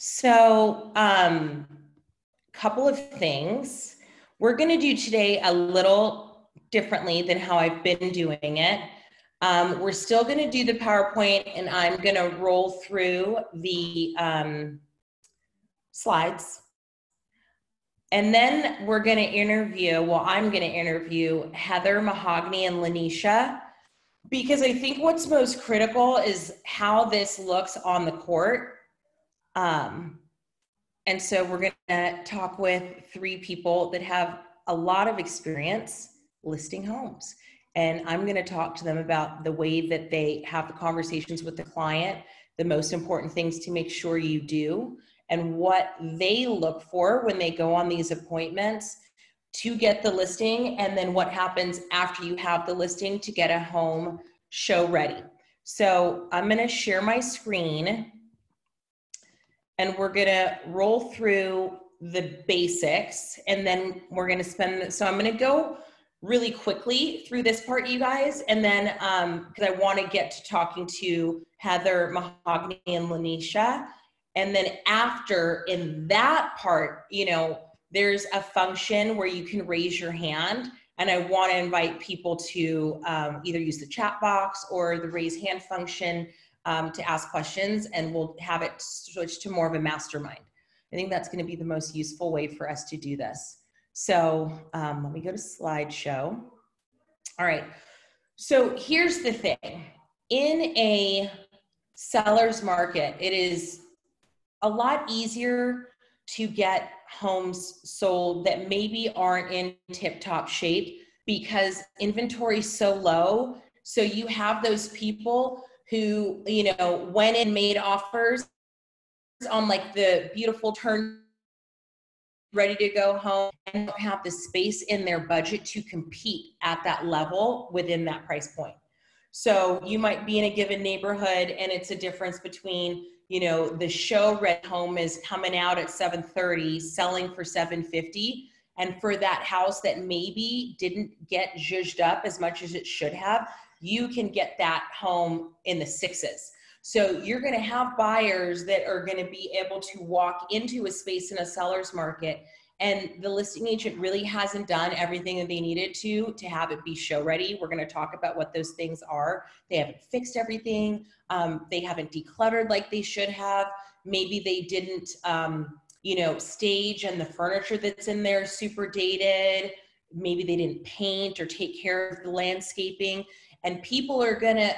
So, couple of things. We're going to do today a little differently than how I've been doing it. We're still going to do the PowerPoint, and I'm going to roll through the slides. And then we're going to interview, well, I'm going to interview Heather, Mahogany, and Lanisha, because I think what's most critical is how this looks on the court. And so we're going to talk with three people that have a lot of experience listing homes. And I'm going to talk to them about the way that they have the conversations with the client, the most important things to make sure you do, and what they look for when they go on these appointments to get the listing, and then what happens after you have the listing to get a home show ready. So I'm going to share my screen, and we're going to roll through the basics, and then we're going to spend, so I'm going to go really quickly through this part, you guys, and then because I want to get to talking to Heather, Mahogany, and Lanisha. And then after, in that part, you know, there's a function where you can raise your hand, and I want to invite people to either use the chat box or the raise hand function to ask questions, and we'll have it switch to more of a mastermind. I think that's going to be the most useful way for us to do this. So let me go to slideshow. All right. So here's the thing. In a seller's market, it is a lot easier to get homes sold that maybe aren't in tip-top shape because inventory is so low. So you have those people who, you know, went and made offers on like the beautiful turn, ready to go home, and don't have the space in their budget to compete at that level within that price point. So you might be in a given neighborhood and it's a difference between, you know, the show ready home is coming out at $730, selling for $750. And for that house that maybe didn't get zhuzhed up as much as it should have, you can get that home in the sixes. So you're going to have buyers that are going to be able to walk into a space in a seller's market, and the listing agent really hasn't done everything that they needed to have it be show ready. We're going to talk about what those things are. They haven't fixed everything. They haven't decluttered like they should have. Maybe they didn't, you know, stage, and the furniture that's in there is super dated. Maybe they didn't paint or take care of the landscaping. And people are gonna,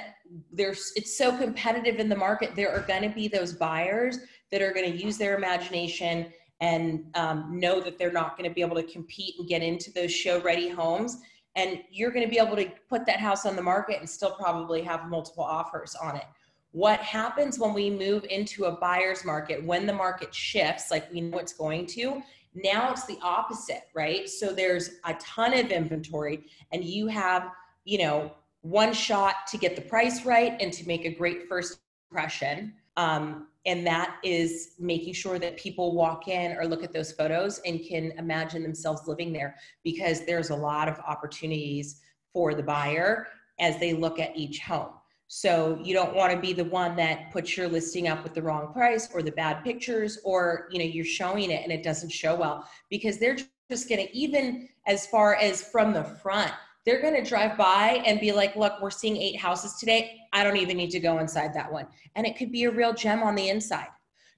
it's so competitive in the market, there are gonna be those buyers that are gonna use their imagination and know that they're not gonna be able to compete and get into those show-ready homes. And you're gonna be able to put that house on the market and still probably have multiple offers on it. What happens when we move into a buyer's market, when the market shifts, like we know it's going to, now it's the opposite, right? So there's a ton of inventory, and you have, you know, one shot to get the price right and to make a great first impression. And that is making sure that people walk in or look at those photos and can imagine themselves living there, because there's a lot of opportunities for the buyer as they look at each home. So you don't want to be the one that puts your listing up with the wrong price or the bad pictures, or, you know, you're showing it and it doesn't show well, because they're just going to, even as far as from the front, they're going to drive by and be like, look, we're seeing 8 houses today. I don't even need to go inside that one. And it could be a real gem on the inside.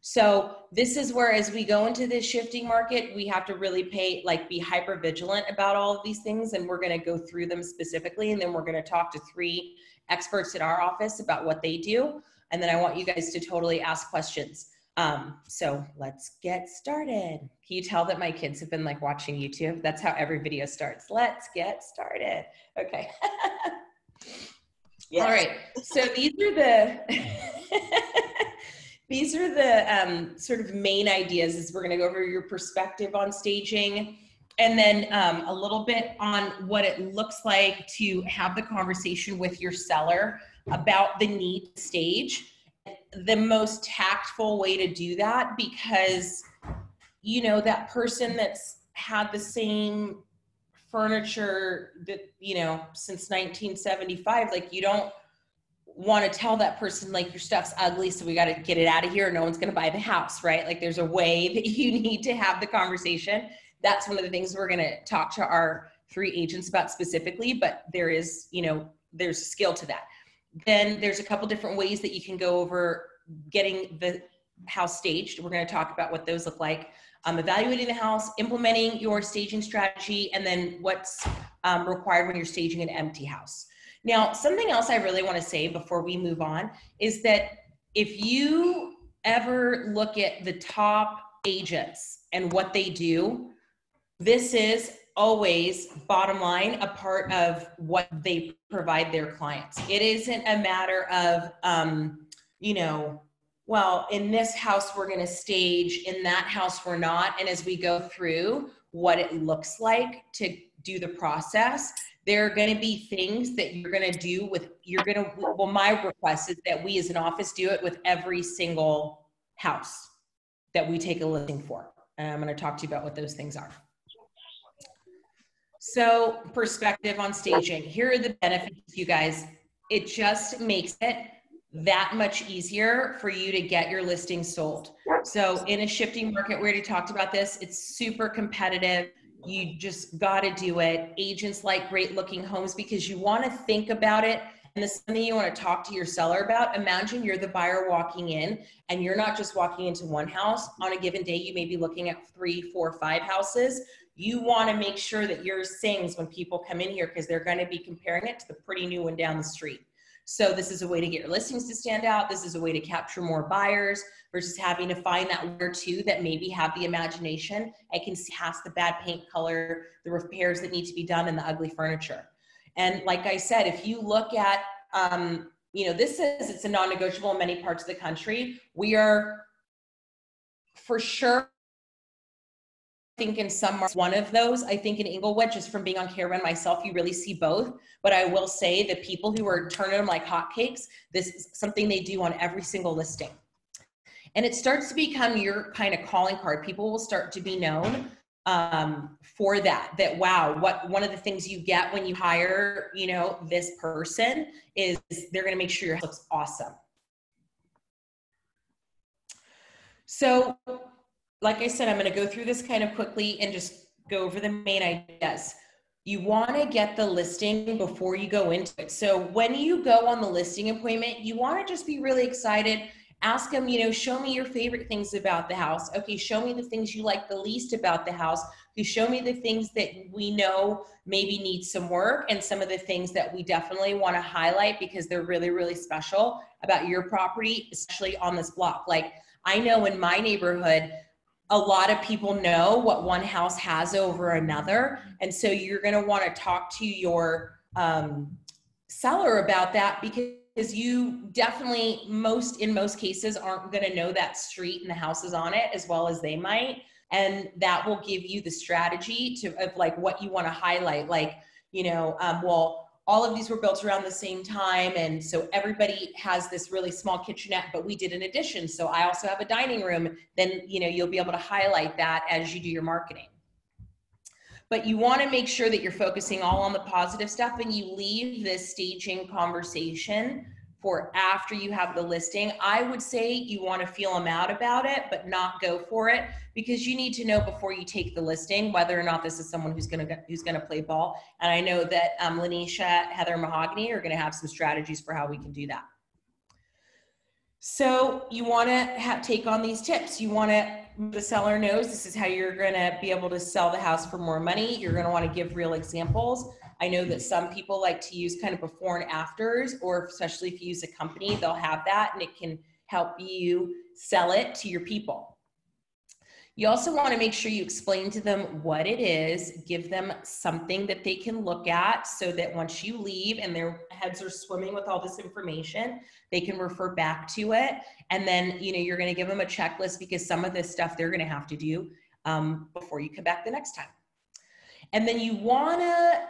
So this is where, as we go into this shifting market, we have to really be hyper vigilant about all of these things. And we're going to go through them specifically. And then we're going to talk to 3 experts at our office about what they do. And then I want you guys to totally ask questions. So let's get started. Can you tell that my kids have been like watching YouTube? That's how every video starts. Let's get started. Okay. Yes. All right. So these are the sort of main ideas. Is we're going to go over your perspective on staging, and then a little bit on what it looks like to have the conversation with your seller about the need to stage. The most tactful way to do that, because, you know, that person that's had the same furniture that, you know, since 1975, like, you don't, want to tell that person, like, your stuff's ugly, so we got to get it out of here. No one's going to buy the house, right? Like, there's a way that you need to have the conversation. That's one of the things we're going to talk to our 3 agents about specifically, but there is, there's a skill to that. Then there's a couple different ways that you can go over getting the house staged. We're going to talk about what those look like. Evaluating the house, implementing your staging strategy, and then what's required when you're staging an empty house. Now, something else I really want to say before we move on is that if you ever look at the top agents and what they do, this is always, bottom line, a part of what they provide their clients. It isn't a matter of, well, in this house, we're going to stage, in that house, we're not. And as we go through what it looks like to do the process, there are going to be things that you're going to do with, well, my request is that we as an office do it with every single house that we take a listing for. And I'm going to talk to you about what those things are. So, perspective on staging. Here are the benefits, you guys. It just makes it that much easier for you to get your listing sold. So in a shifting market, we already talked about this, it's super competitive. You just got to do it. Agents like great looking homes because you want to think about it. And this is something you want to talk to your seller about. Imagine you're the buyer walking in and you're not just walking into one house. On a given day, you may be looking at 3, 4, 5 houses. You want to make sure that yours sings when people come in here because they're going to be comparing it to the pretty new one down the street. So this is a way to get your listings to stand out. This is a way to capture more buyers versus having to find that one or two that maybe have the imagination and can see past the bad paint color, the repairs that need to be done, and the ugly furniture. And like I said, if you look at, this says it's a non-negotiable in many parts of the country. We are for sure, I think in some markets, one of those. I think in Inglewood, just from being on Caravan myself, you really see both. But I will say the people who are turning them like hotcakes, this is something they do on every single listing. And it starts to become your kind of calling card. People will start to be known for that, wow, one of the things you get when you hire, this person is they're going to make sure your house looks awesome. So, like I said, I'm going to go through this kind of quickly and just go over the main ideas. You want to get the listing before you go into it. So when you go on the listing appointment, you want to just be really excited. Ask them, show me your favorite things about the house. Okay, show me the things you like the least about the house. You show me the things that we know maybe need some work and some of the things that we definitely want to highlight because they're really, really special about your property, especially on this block. Like I know in my neighborhood, a lot of people know what one house has over another. And so you're going to want to talk to your seller about that because you definitely, in most cases, aren't going to know that street and the houses on it as well as they might. And that will give you the strategy of like what you want to highlight. Like, well, all of these were built around the same time. And so everybody has this really small kitchenette, but we did an addition. So I also have a dining room. Then, you'll be able to highlight that as you do your marketing. But you want to make sure that you're focusing all on the positive stuff and you leave this staging conversation for after you have the listing. I would say you want to feel them out about it, but not go for it because you need to know before you take the listing whether or not this is someone who's going to play ball. And I know that Lanisha, Heather, Mahogany are going to have some strategies for how we can do that. So you want to take on these tips. You want to, the seller knows this is how you're going to be able to sell the house for more money. You're going to want to give real examples. I know that some people like to use kind of before and afters, or especially if you use a company, they'll have that and it can help you sell it to your people. You also want to make sure you explain to them what it is, give them something that they can look at so that once you leave and their heads are swimming with all this information, they can refer back to it. And then, you're going to give them a checklist because some of this stuff they're going to have to do before you come back the next time. And then you want to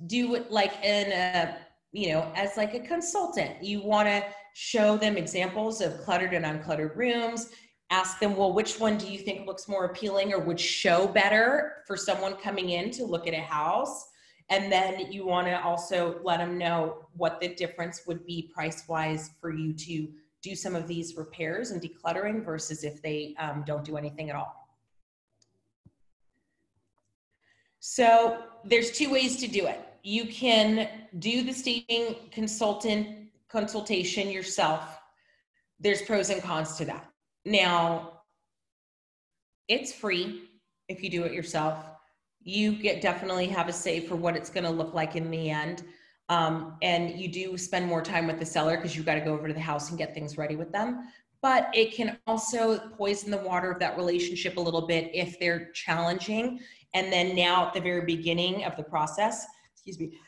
do it like as like a consultant. You want to show them examples of cluttered and uncluttered rooms. Ask them, well, which one do you think looks more appealing or would show better for someone coming in to look at a house? And then you want to also let them know what the difference would be price-wise for you to do some of these repairs and decluttering versus if they don't do anything at all. So there's two ways to do it. You can do the staging consultation yourself. There's pros and cons to that. Now, it's free if you do it yourself. You definitely have a say for what it's going to look like in the end. And you do spend more time with the seller because you've got to go over to the house and get things ready with them. But it can also poison the water of that relationship a little bit if they're challenging. And then now at the very beginning of the process, excuse me,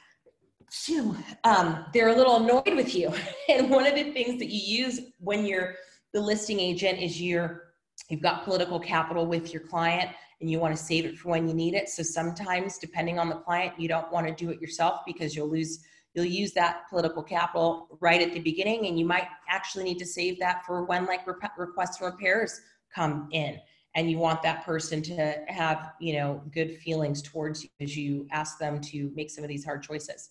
they're a little annoyed with you. And one of the things that you use when you're the listing agent is you've got political capital with your client and you want to save it for when you need it. So sometimes, depending on the client, you don't want to do it yourself because you'll use that political capital right at the beginning, and you might actually need to save that for when like requests and repairs come in. And you want that person to have, good feelings towards you as you ask them to make some of these hard choices.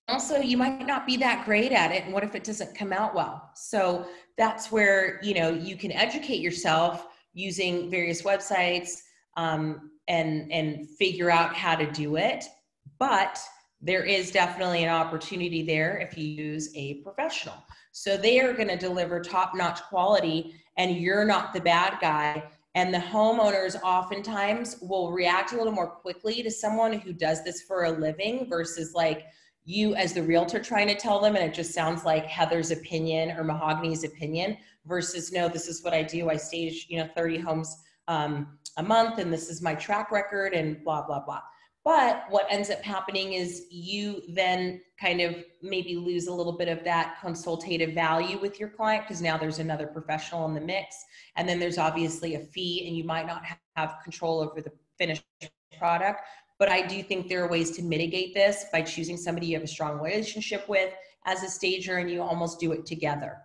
Also, you might not be that great at it. And what if it doesn't come out well? So that's where, you can educate yourself using various websites and figure out how to do it. But there is definitely an opportunity there if you use a professional. So they are going to deliver top-notch quality and you're not the bad guy. And the homeowners oftentimes will react a little more quickly to someone who does this for a living versus like you as the realtor trying to tell them, and it just sounds like Heather's opinion or Mahogany's opinion versus, no, this is what I do. I stage, 30 homes a month, and this is my track record and blah, blah, blah. But what ends up happening is you then kind of maybe lose a little bit of that consultative value with your client because now there's another professional in the mix. And then there's obviously a fee and you might not have control over the finished product. But I do think there are ways to mitigate this by choosing somebody you have a strong relationship with as a stager, and you almost do it together.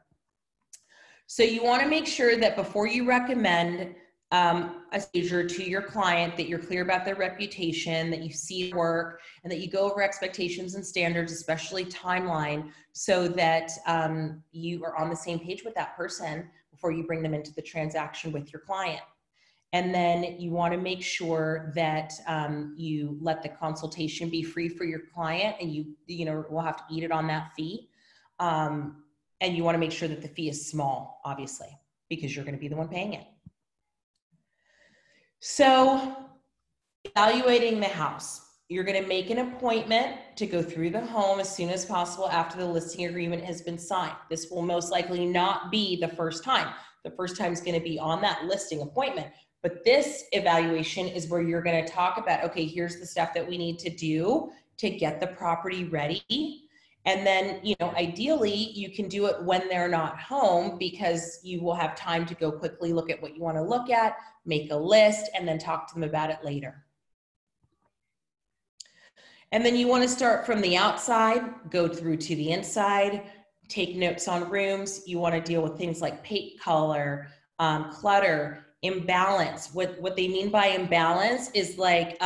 So you want to make sure that before you recommend a stager to your client, that you're clear about their reputation, that you see work, and that you go over expectations and standards, especially timeline, so that you are on the same page with that person before you bring them into the transaction with your client. And then you want to make sure that you let the consultation be free for your client, and you will have to eat it on that fee. And you want to make sure that the fee is small, obviously, because you're going to be the one paying it. So evaluating the house, you're going to make an appointment to go through the home as soon as possible after the listing agreement has been signed. This will most likely not be the first time. The first time is going to be on that listing appointment. But this evaluation is where you're going to talk about, okay, here's the stuff that we need to do to get the property ready. And then, ideally you can do it when they're not home because you will have time to go quickly look at what you want to look at, make a list, and then talk to them about it later. And then you want to start from the outside, go through to the inside, take notes on rooms. You want to deal with things like paint color, clutter, imbalance. What they mean by imbalance is like,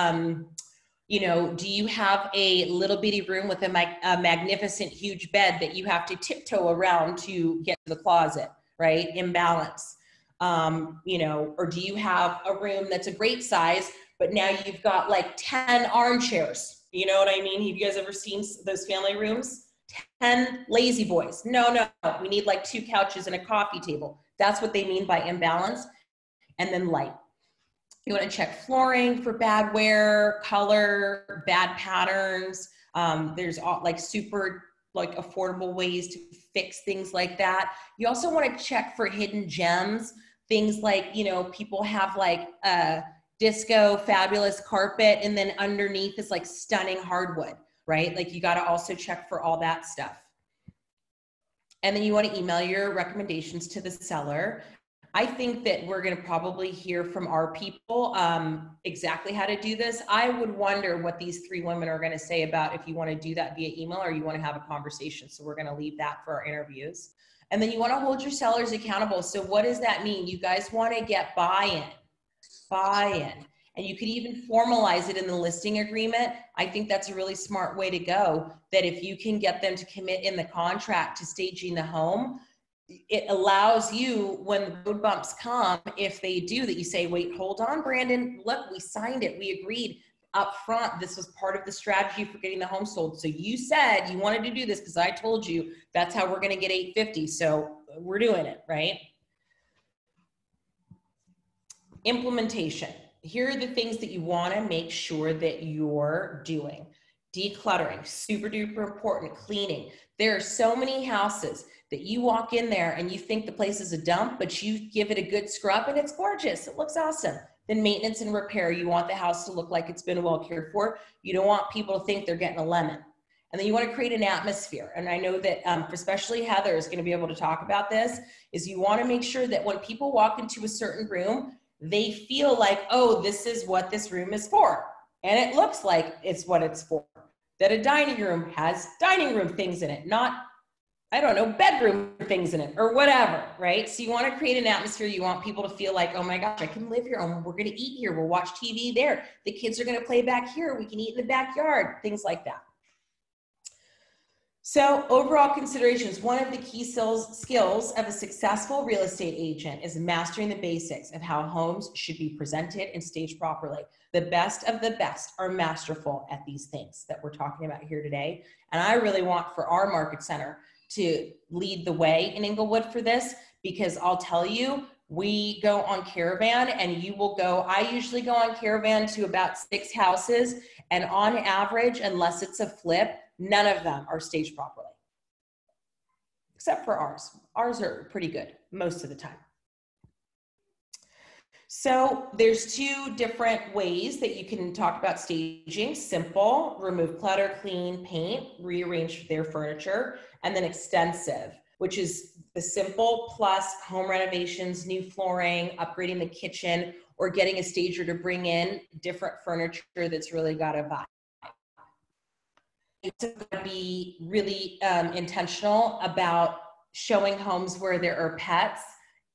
do you have a little bitty room with a magnificent huge bed that you have to tiptoe around to get to the closet, right? Imbalance. Or do you have a room that's a great size, but now you've got like 10 armchairs? You know what I mean? Have you guys ever seen those family rooms? 10 lazy boys. No, we need like 2 couches and a coffee table. That's what they mean by imbalance. And then light. You want to check flooring for bad wear, color, bad patterns. There's super affordable ways to fix things like that. You also want to check for hidden gems. Things like, people have like a disco fabulous carpet and then underneath is like stunning hardwood, right? Like you got to also check for all that stuff. And then you want to email your recommendations to the seller. I think that we're going to probably hear from our people exactly how to do this. I would wonder what these 3 women are going to say about if you want to do that via email or you want to have a conversation. So we're going to leave that for our interviews. And then you want to hold your sellers accountable. So what does that mean? You guys want to get buy-in. And you could even formalize it in the listing agreement. I think that's a really smart way to go, that if you can get them to commit in the contract to staging the home, it allows you, when the road bumps come, if they do, that you say, wait, hold on, Brandon, look, we signed it. We agreed up front. This was part of the strategy for getting the home sold. So you said you wanted to do this because I told you that's how we're going to get 850. So we're doing it, right? Implementation. Here are the things that you want to make sure that you're doing. Decluttering, super duper important. Cleaning. There are so many houses that you walk in there and you think the place is a dump, but you give it a good scrub and it's gorgeous. It looks awesome. Then maintenance and repair. You want the house to look like it's been well cared for. You don't want people to think they're getting a lemon. And then you want to create an atmosphere. And I know that especially Heather is going to be able to talk about this, is you want to make sure that when people walk into a certain room, they feel like, oh, this is what this room is for. And it looks like it's what it's for. That a dining room has dining room things in it, not, I don't know, bedroom things in it or whatever, right? So you want to create an atmosphere. You want people to feel like, oh my gosh, I can live here. Oh, we're going to eat here. We'll watch TV there. The kids are going to play back here. We can eat in the backyard, things like that. So overall considerations, one of the key skills of a successful real estate agent is mastering the basics of how homes should be presented and staged properly. The best of the best are masterful at these things that we're talking about here today. And I really want for our market center to lead the way in Inglewood for this, because I'll tell you, we go on caravan and you will go, I usually go on caravan to about 6 houses, and on average, unless it's a flip, none of them are staged properly, except for ours. Ours are pretty good most of the time. So there's 2 different ways that you can talk about staging: simple, remove clutter, clean, paint, rearrange their furniture, and then extensive, which is the simple plus home renovations, new flooring, upgrading the kitchen, or getting a stager to bring in different furniture that's really got a vibe. To be really intentional about showing homes where there are pets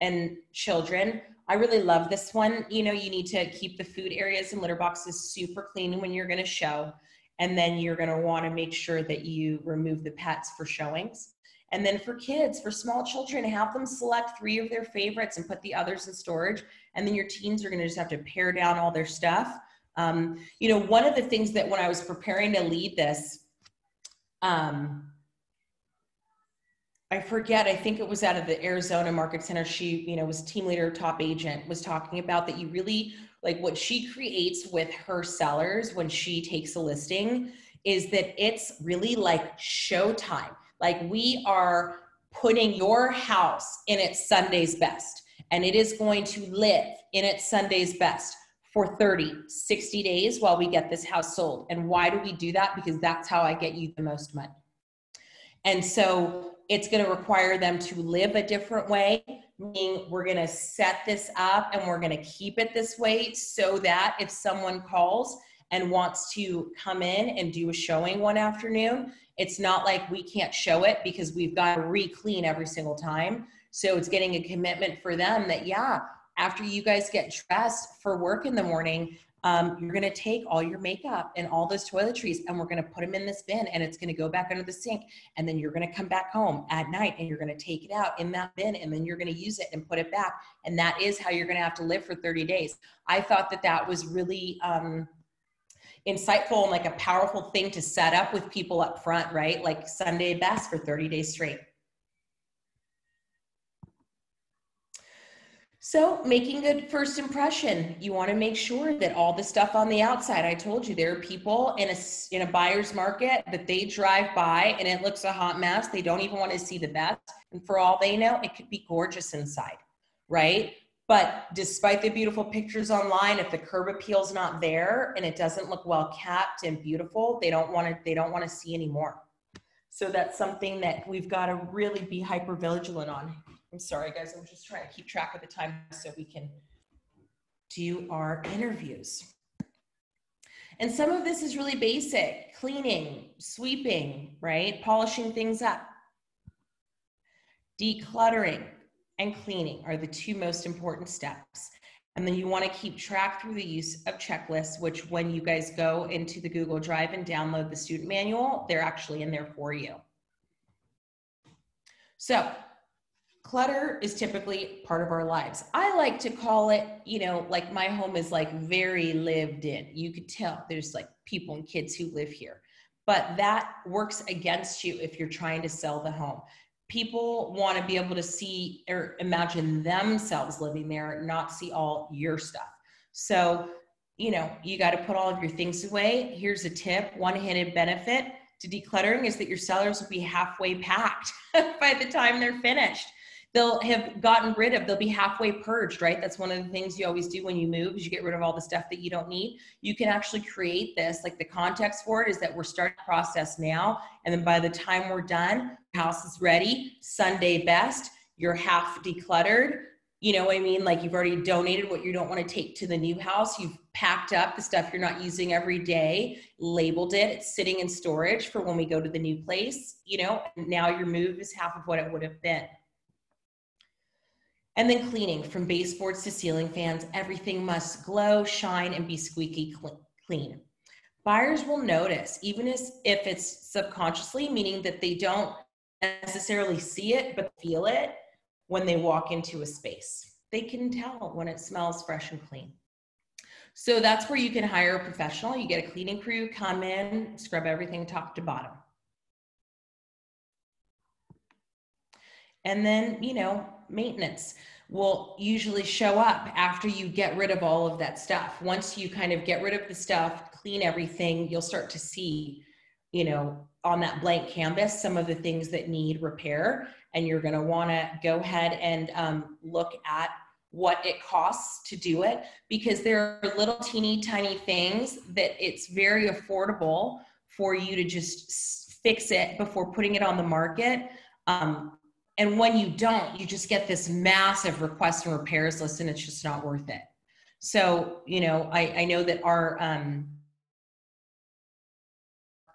and children. I really love this one. You know, you need to keep the food areas and litter boxes super clean when you're going to show. And then you're going to want to make sure that you remove the pets for showings. And then for kids, for small children, have them select 3 of their favorites and put the others in storage. And then your teens are going to just have to pare down all their stuff. You know, one of the things that when I was preparing to lead this, I forget, I think it was out of the Arizona Market Center. She, you know, was team leader, top agent, was talking about that you really, like what she creates with her sellers when she takes a listing is that it's really like showtime. Like we are putting your house in its Sunday's best, and it is going to live in its Sunday's best for 30, 60 days while we get this house sold. And why do we do that? Because that's how I get you the most money. And so it's going to require them to live a different way, meaning we're going to set this up and we're going to keep it this way so that if someone calls and wants to come in and do a showing one afternoon, it's not like we can't show it because we've got to re-clean every single time. So it's getting a commitment for them that, yeah, after you guys get dressed for work in the morning, you're going to take all your makeup and all those toiletries and we're going to put them in this bin and it's going to go back under the sink. And then you're going to come back home at night and you're going to take it out in that bin and then you're going to use it and put it back. And that is how you're going to have to live for 30 days. I thought that that was really insightful and like a powerful thing to set up with people up front, right? Like Sunday best for 30 days straight. So making good first impression, you want to make sure that all the stuff on the outside, I told you there are people in a buyer's market that they drive by and it looks a hot mess. They don't even want to see the best. And for all they know, it could be gorgeous inside, right? But despite the beautiful pictures online, if the curb appeal's not there and it doesn't look well kept and beautiful, they don't want to see anymore. So that's something that we've got to really be hyper vigilant on. I'm sorry, guys. I'm just trying to keep track of the time so we can do our interviews. And some of this is really basic: cleaning, sweeping, right? Polishing things up. Decluttering and cleaning are the 2 most important steps. And then you want to keep track through the use of checklists, which when you guys go into the Google Drive and download the student manual, they're actually in there for you. So clutter is typically part of our lives. I like to call it, you know, like my home is like very lived in. You could tell there's like people and kids who live here, but that works against you if you're trying to sell the home. People want to be able to see or imagine themselves living there, not see all your stuff. So, you know, you got to put all of your things away. Here's a tip. One hidden benefit to decluttering is that your sellers will be halfway packed by the time they're finished. They'll have gotten rid of, they'll be halfway purged, right? That's one of the things you always do when you move is you get rid of all the stuff that you don't need. You can actually create this, like the context for it is that we're starting the process now. And then by the time we're done, house is ready, Sunday best, you're half decluttered. You know what I mean? Like you've already donated what you don't want to take to the new house. You've packed up the stuff you're not using every day, labeled it, it's sitting in storage for when we go to the new place, you know, and now your move is half of what it would have been. And then cleaning, from baseboards to ceiling fans, everything must glow, shine, and be squeaky clean. Buyers will notice, even if it's subconsciously, meaning that they don't necessarily see it, but feel it when they walk into a space. They can tell when it smells fresh and clean. So that's where you can hire a professional. You get a cleaning crew, come in, scrub everything top to bottom. And then, you know, maintenance will usually show up after you get rid of all of that stuff. Once you kind of get rid of the stuff, clean everything, you'll start to see, you know, on that blank canvas, some of the things that need repair. And you're going to want to go ahead and look at what it costs to do it, because there are little teeny tiny things that it's very affordable for you to just fix it before putting it on the market. And when you don't, you just get this massive request and repairs list, and it's just not worth it. So, you know, I know that our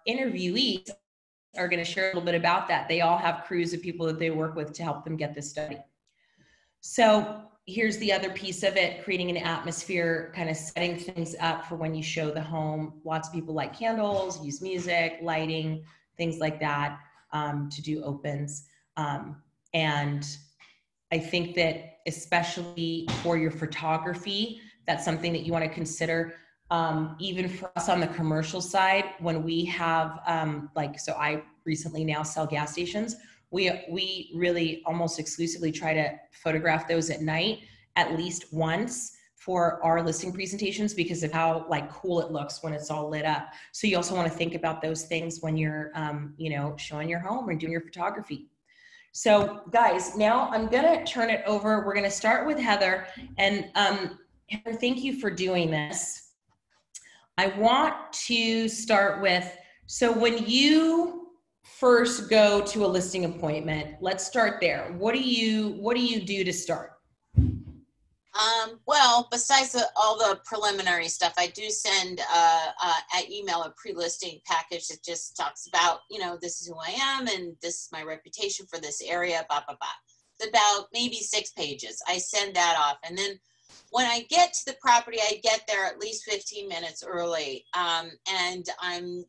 interviewees are going to share a little bit about that. They all have crews of people that they work with to help them get this study. So here's the other piece of it, creating an atmosphere, kind of setting things up for when you show the home. Lots of people like candles, use music, lighting, things like that to do opens. And I think that especially for your photography, that's something that you want to consider. Even for us on the commercial side, when we have so I recently now sell gas stations. We really almost exclusively try to photograph those at night at least once for our listing presentations because of how like cool it looks when it's all lit up. So you also want to think about those things when you're you know, showing your home or doing your photography. So guys, now I'm gonna turn it over. We're gonna start with Heather, and Heather, thank you for doing this. I want to start with, so when you first go to a listing appointment, let's start there. What do you do to start? Well, besides all the preliminary stuff, I do send at email a pre-listing package that just talks about, you know, this is who I am and this is my reputation for this area, blah, blah, blah. It's about maybe 6 pages. I send that off. And then when I get to the property, I get there at least 15 minutes early. And I'm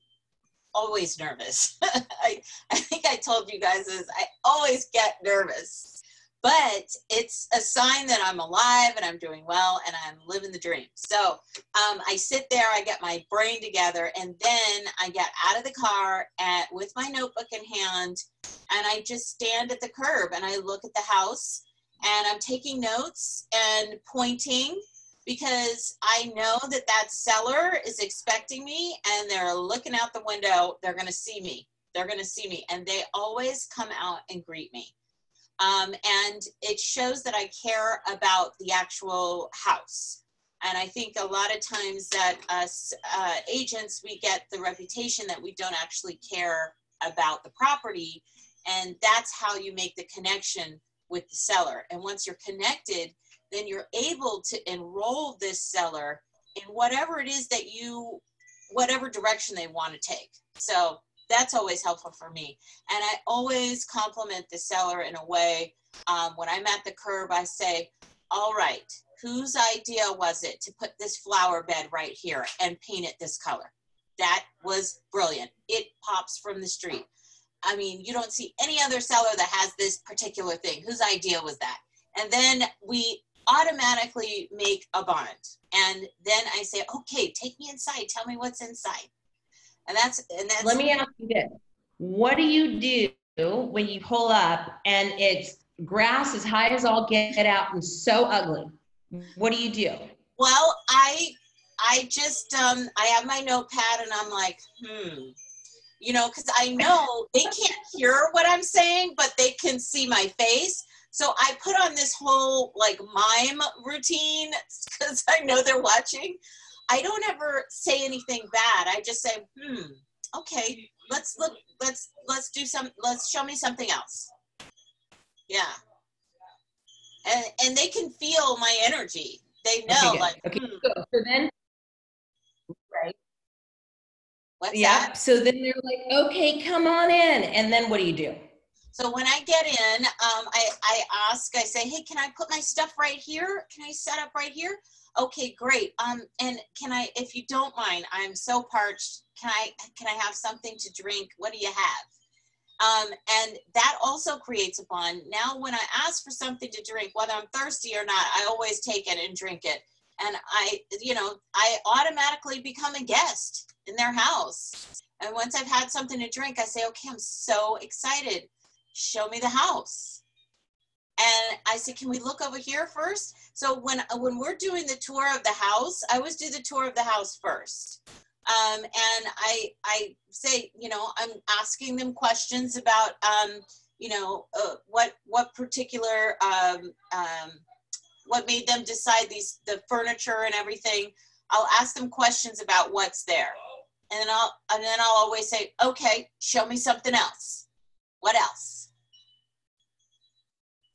always nervous. I think I told you guys this, I always get nervous. But it's a sign that I'm alive and I'm doing well and I'm living the dream. So I sit there, I get my brain together, and then I get out of the car with my notebook in hand, and I just stand at the curb and I look at the house and I'm taking notes and pointing, because I know that that seller is expecting me and they're looking out the window. They're going to see me. They're going to see me. And they always come out and greet me. And it shows that I care about the actual house. And I think a lot of times that us agents, we get the reputation that we don't actually care about the property. And that's how you make the connection with the seller. And once you're connected, then you're able to enroll this seller in whatever it is that whatever direction they want to take. So that's always helpful for me. And I always compliment the seller in a way. When I'm at the curb, I say, all right, whose idea was it to put this flower bed right here and paint it this color? That was brilliant. It pops from the street. I mean, you don't see any other seller that has this particular thing. Whose idea was that? And then we automatically make a bond. And then I say, okay, take me inside. Tell me what's inside. And that's Let me ask you this. What do you do when you pull up and it's grass as high as all get out and so ugly? What do you do? Well, I just, I have my notepad and I'm like, you know, because I know they can't hear what I'm saying, but they can see my face. So I put on this whole like mime routine because I know they're watching. I don't ever say anything bad. I just say, okay, let's show me something else. Yeah. And they can feel my energy. They know, okay, like, okay. So then, right. What's that? So then they're like, okay, come on in. And then what do you do? So when I get in, I ask, I say, hey, can I put my stuff right here? Can I set up right here? Okay, great. And can I, if you don't mind, I'm so parched. Can I have something to drink? What do you have? And that also creates a bond. Now, when I ask for something to drink, whether I'm thirsty or not, I always take it and drink it. And I automatically become a guest in their house. And once I've had something to drink, I say, okay, I'm so excited. Show me the house. And I said, can we look over here first? So when we're doing the tour of the house, I always do the tour of the house first. And I say, I'm asking them questions about, what particular, what made them decide the furniture and everything. I'll ask them questions about what's there. And then I'll always say, okay, show me something else. What else?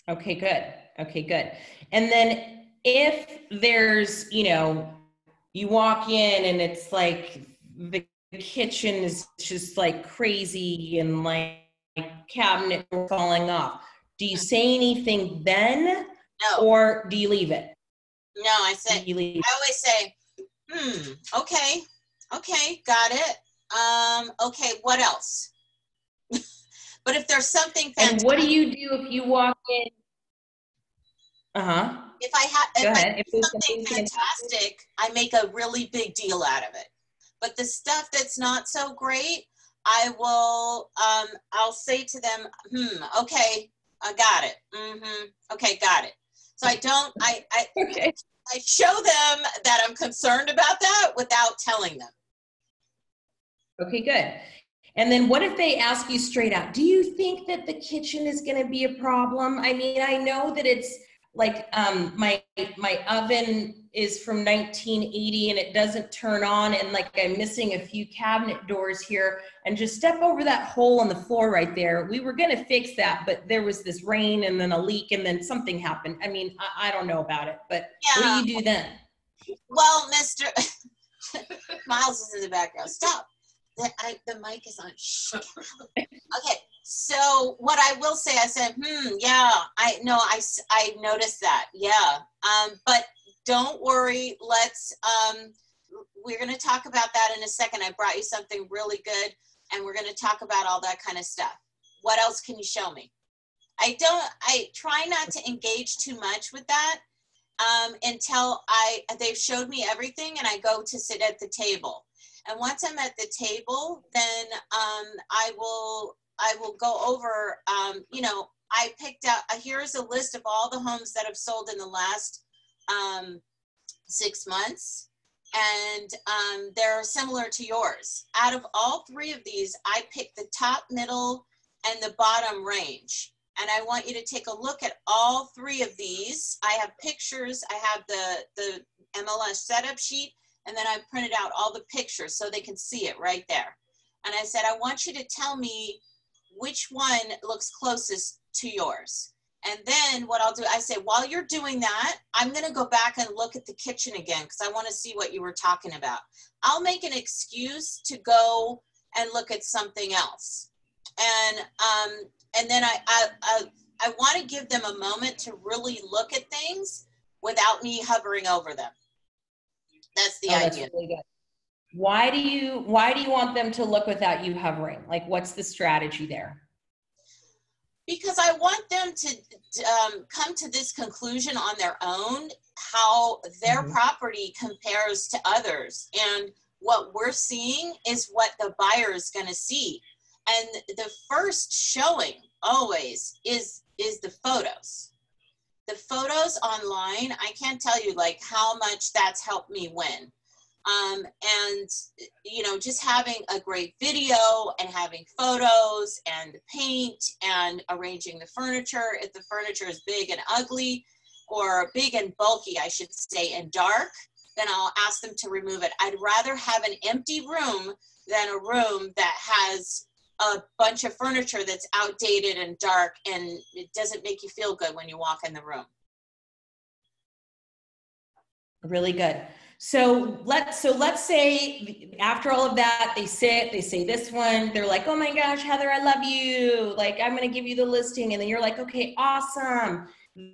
Okay, good. And then if there's, you walk in and it's like the kitchen is just like crazy and like cabinet falling off. Do you say anything then? No. Or do you leave it? No, I always say, okay, got it. Okay, what else? But if there's something fantastic. And what do you do if you walk in? If I do something fantastic, I make a really big deal out of it. But the stuff that's not so great, I will, I'll say to them, okay, I got it. Okay, got it. So okay. I show them that I'm concerned about that without telling them. Okay, good. And then what if they ask you straight out, do you think that the kitchen is going to be a problem? I mean, I know that it's like my oven is from 1980 and it doesn't turn on, and like I'm missing a few cabinet doors here, and just step over that hole on the floor right there. We were going to fix that, but there was this rain and then a leak and then something happened. I mean, I don't know about it, but yeah. What do you do then? Well, Mr. Miles is in the background. Stop. The mic is on. Shh. Okay. So what I will say, I said, yeah, I noticed that. Yeah. But don't worry. We're going to talk about that in a second. I brought you something really good, and we're going to talk about all that kind of stuff. What else can you show me? I try not to engage too much with that until they've showed me everything and I go to sit at the table. And once I'm at the table, then I will go over, I picked out, here's a list of all the homes that have sold in the last 6 months. And they're similar to yours. Out of all three of these, I picked the top, middle, and the bottom range. And I want you to take a look at all three of these. I have pictures. I have the MLS setup sheet. And then I printed out all the pictures so they can see it right there. And I said, I want you to tell me which one looks closest to yours. And then what I'll do, I say, while you're doing that, I'm going to go back and look at the kitchen again because I want to see what you were talking about. I'll make an excuse to go and look at something else. And then I want to give them a moment to really look at things. without me hovering over them. That's the That's idea. really good. Why do you want them to look without you hovering? Like, what's the strategy there? Because I want them to come to this conclusion on their own, how their property compares to others. And what we're seeing is what the buyer is going to see. And the first showing always is the photos. The photos online, I can't tell you like how much that's helped me win. And, you know, just having a great video and having photos and the paint and arranging the furniture. If the furniture is big and ugly, or big and bulky, I should say, and dark, then I'll ask them to remove it. I'd rather have an empty room than a room that has a bunch of furniture that's outdated and dark, and it doesn't make you feel good when you walk in the room. Really good. So let's say after all of that, they say this one, they're like, oh my gosh, Heather, I love you. Like, I'm going to give you the listing. And then you're like, okay, awesome.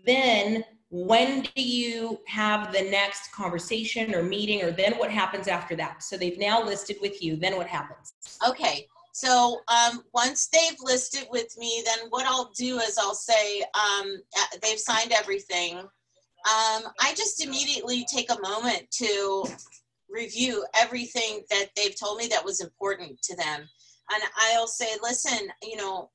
Then when do you have the next conversation or meeting, or then what happens after that? So they've now listed with you. Then what happens? Okay. So once they've listed with me, then what I'll do is I'll say they've signed everything. I just immediately take a moment to review everything that they've told me that was important to them. And I'll say, listen, you know,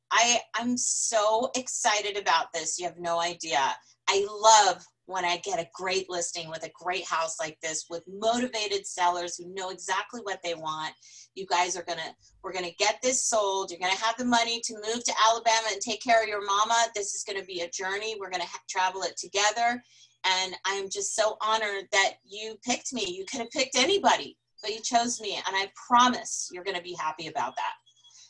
I'm so excited about this. You have no idea. I love when I get a great listing with a great house like this with motivated sellers who know exactly what they want. You guys we're going to get this sold. You're going to have the money to move to Alabama and take care of your mama. This is going to be a journey. We're going to travel it together. And I'm just so honored that you picked me. You could have picked anybody, but you chose me. And I promise you're going to be happy about that.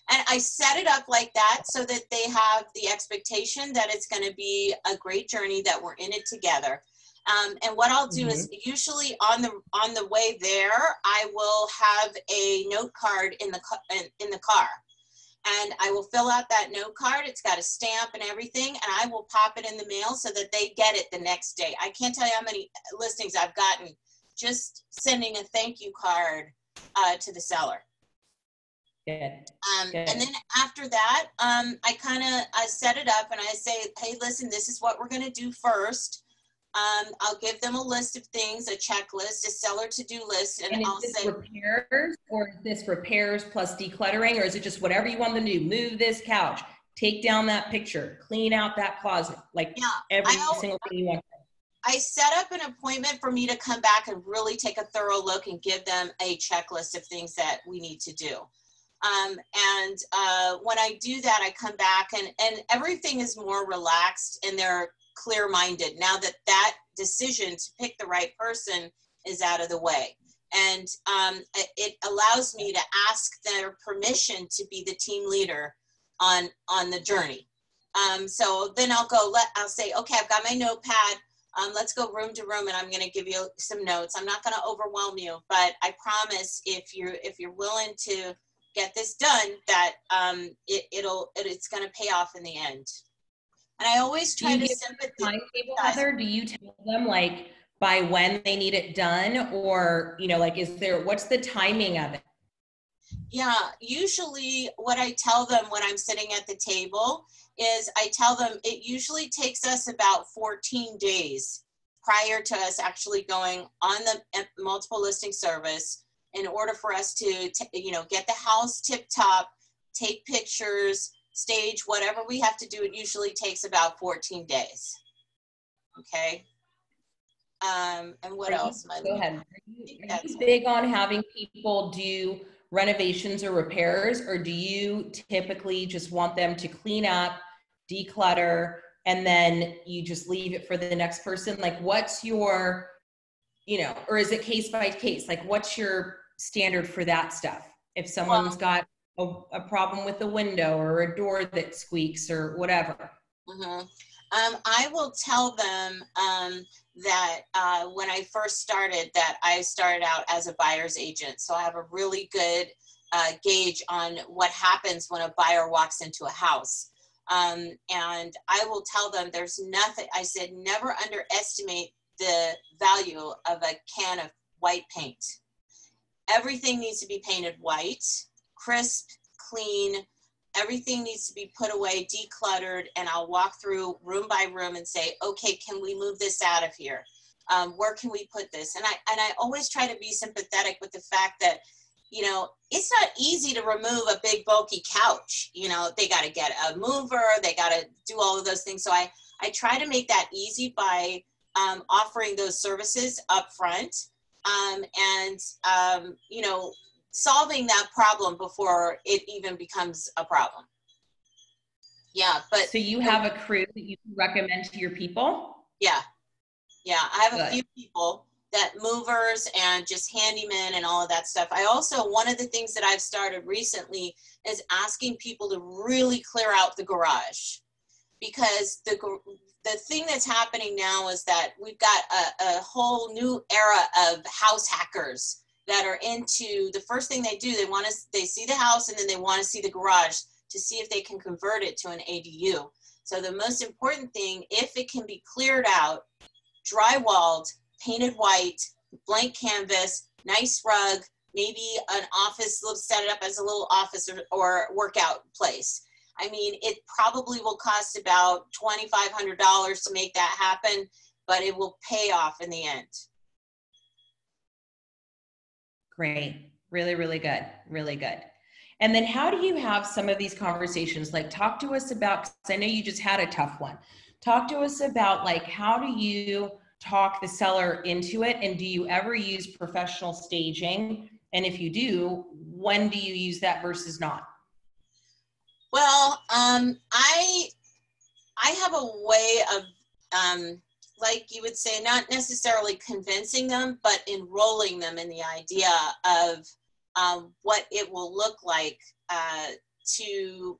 And I set it up like that so that they have the expectation that it's going to be a great journey, that we're in it together. And what I'll do is usually on the way there, I will have a note card in the car. And I will fill out that note card. It's got a stamp and everything, and I will pop it in the mail so that they get it the next day. I can't tell you how many listings I've gotten just sending a thank you card to the seller. Good. And then after that, I set it up and I say, hey, listen, this is what we're going to do first. I'll give them a list of things, a checklist, a seller to-do list, and I'll say repairs, or is this repairs plus decluttering, or is it just whatever you want them to do? Move this couch, take down that picture, clean out that closet, like every single thing you want. I set up an appointment for me to come back and really take a thorough look and give them a checklist of things that we need to do. When I do that, I come back and everything is more relaxed and they're clear-minded now that decision to pick the right person is out of the way. And it allows me to ask their permission to be the team leader on the journey. So then I'll say, okay, I've got my notepad. Let's go room to room and I'm going to give you some notes. I'm not going to overwhelm you, but I promise if you're willing to get this done, that it's going to pay off in the end. And I always try to sympathize. Timetable, Heather? Do you tell them like by when they need it done, or like what's the timing of it? Yeah, usually what I tell them when I'm sitting at the table is I tell them it usually takes us about 14 days prior to us actually going on the multiple listing service in order for us to get the house tip top, take pictures, stage, whatever we have to do. It usually takes about 14 days. Okay. And what else? Go ahead. Are you big on having people do renovations or repairs, or do you typically just want them to clean up, declutter, and then you just leave it for the next person? Like, what's your, or is it case by case? Like, what's your standard for that stuff? If someone's got a problem with a window or a door that squeaks or whatever. I will tell them that when I first started, that I started out as a buyer's agent. So I have a really good gauge on what happens when a buyer walks into a house. And I will tell them there's nothing, I said, never underestimate the value of a can of white paint. Everything needs to be painted white, crisp, clean. Everything needs to be put away, decluttered, and I'll walk through room by room and say, okay, can we move this out of here? Where can we put this? And I always try to be sympathetic with the fact that, you know, it's not easy to remove a big bulky couch. You know, they got to get a mover, they got to do all of those things. So I try to make that easy by offering those services up front, you know, solving that problem before it even becomes a problem. Yeah, but so you have a crew that you recommend to your people? Yeah, I have Good. a few people, that movers and just handymen and all of that stuff. I also, one of the things that I've started recently is asking people to really clear out the garage, because the thing that's happening now is that we've got a whole new era of house hackers that are into, the first thing they do, they see the house and then they want to see the garage to see if they can convert it to an ADU. So the most important thing, if it can be cleared out, drywalled, painted white, blank canvas, nice rug, maybe an office, set it up as a little office or workout place. I mean, it probably will cost about $2,500 to make that happen, but it will pay off in the end. Great. Really, really good. Really good. And then how do you have some of these conversations? Like, talk to us about, because I know you just had a tough one. Talk to us about, like, how do you talk the seller into it? And do you ever use professional staging? And if you do, when do you use that versus not? Well, I have a way of, like you would say, not necessarily convincing them, but enrolling them in the idea of what it will look like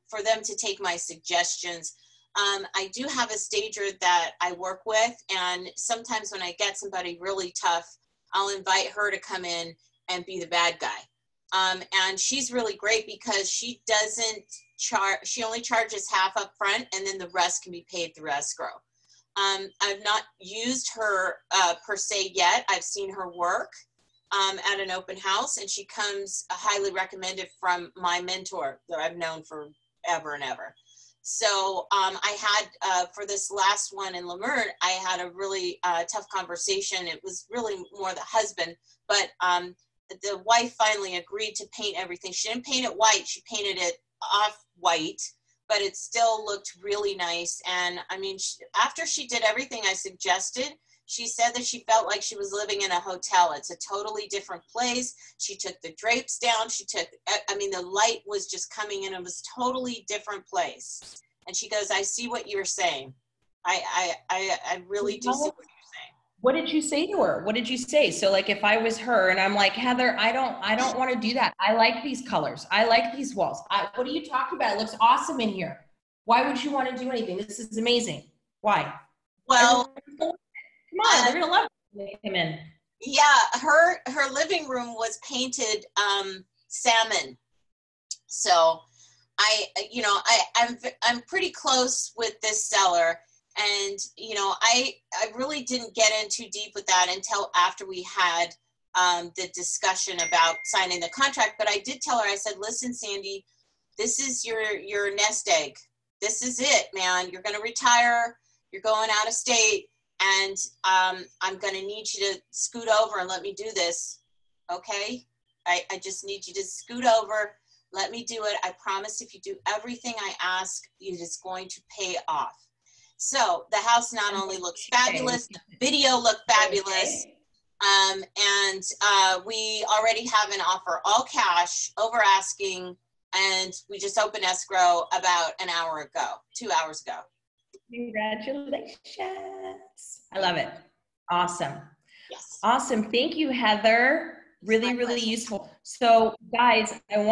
for them to take my suggestions. I do have a stager that I work with, and sometimes when I get somebody really tough, I'll invite her to come in and be the bad guy. And she's really great because she doesn't she only charges half up front, and then the rest can be paid through escrow. I've not used her per se yet. I've seen her work at an open house, and she comes highly recommended from my mentor that I've known for ever and ever. So I had, for this last one in Lemert, I had a really tough conversation. It was really more the husband, but the wife finally agreed to paint everything. She didn't paint it white, she painted it off white, but it still looked really nice. And I mean, after she did everything I suggested, she said that she felt like she was living in a hotel. It's a totally different place. She took the drapes down. I mean, the light was just coming in. It was a totally different place. And she goes, I see what you're saying. I really do see what you're saying. What did you say to her? What did you say? So, like, if I was her and I'm like, Heather, I don't want to do that. I like these colors. I like these walls. What are you talking about? It looks awesome in here. Why would you want to do anything? This is amazing. Why? Well, come on, they're gonna love it. Come in. Yeah, her living room was painted salmon. So I'm pretty close with this seller, and I really didn't get in too deep with that until after we had the discussion about signing the contract. But I did tell her, I said, listen, Sandy, this is your nest egg. This is it, man. You're going to retire. You're going out of state. And I'm going to need you to scoot over and let me do this. Okay? I just need you to scoot over. Let me do it. I promise if you do everything I ask, it is going to pay off. So the house not only looks fabulous, the video looked fabulous. And we already have an offer, all cash, over asking. And we just opened escrow about 2 hours ago. Congratulations. I love it. Awesome. Yes. Awesome. Thank you, Heather. Really, really useful. So guys, I don't